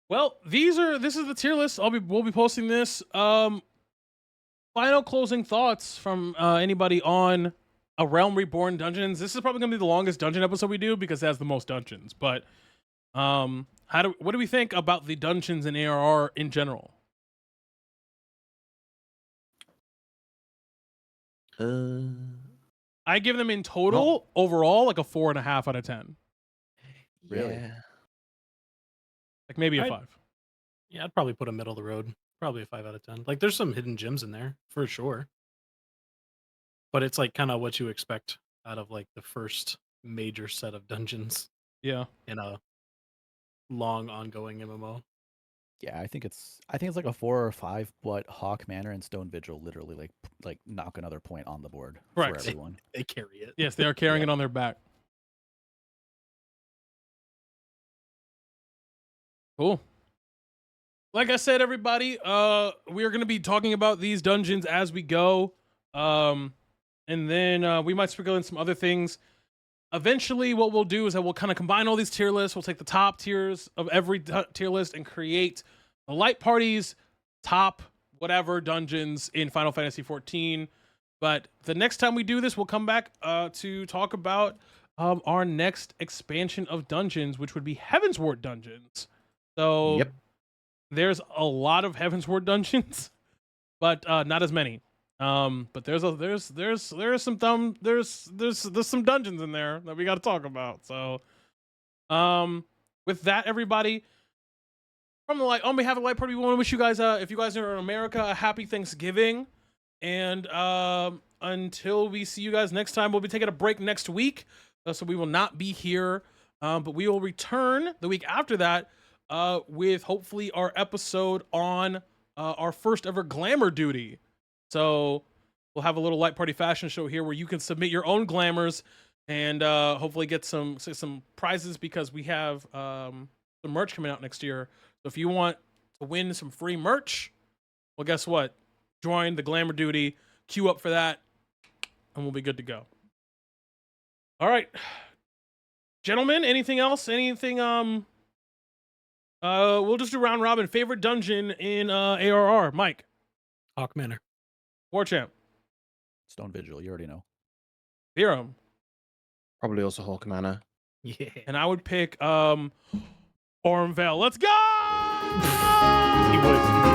Well, this is the tier list. We'll be posting this. Final closing thoughts from anybody on a Realm Reborn dungeons. This is probably gonna be the longest dungeon episode we do because it has the most dungeons. But what do we think about the dungeons in ARR in general? I give them in total overall like a 4.5 out of 10. Really? Yeah. Like maybe a I'd- 5. Yeah, I'd probably put a middle of the road. Probably a 5 out of 10. Like there's some hidden gems in there for sure. But it's like kind of what you expect out of like the first major set of dungeons Yeah. in a long ongoing MMO. Yeah, I think it's like a 4 or 5, but Hawk Manor and Stone Vigil literally like knock another point on the board Correct. for everyone. They carry it. Yes, they are carrying Yeah. it on their back. Cool. Like I said, everybody, we are going to be talking about these dungeons as we go. And then we might sprinkle in some other things. Eventually, what we'll do is that we'll kind of combine all these tier lists. We'll take the top tiers of every tier list and create the light parties, top whatever dungeons in Final Fantasy XIV. But the next time we do this, we'll come back to talk about our next expansion of dungeons, which would be Heavensward dungeons. So Yep. there's a lot of Heavensward dungeons, but not as many. But there's some dungeons in there that we got to talk about. So, with that, everybody, on behalf of the Light Party, we want to wish you guys, if you guys are in America, a happy Thanksgiving. And until we see you guys next time, we'll be taking a break next week, so we will not be here. But we will return the week after that with hopefully our episode on our first ever glamour duty. So we'll have a little Light Party fashion show here where you can submit your own glamours and hopefully get some prizes because we have some merch coming out next year. So if you want to win some free merch, well, guess what? Join the glamour duty, queue up for that, and we'll be good to go. All right, gentlemen, anything else? Anything? We'll just do round robin. Favorite dungeon in ARR, Mike. Hawk Manor. Warchamp. Stone Vigil, you already know. Theorem. Probably also Hawk Manor. Yeah. And I would pick Ormvale. Let's go! He was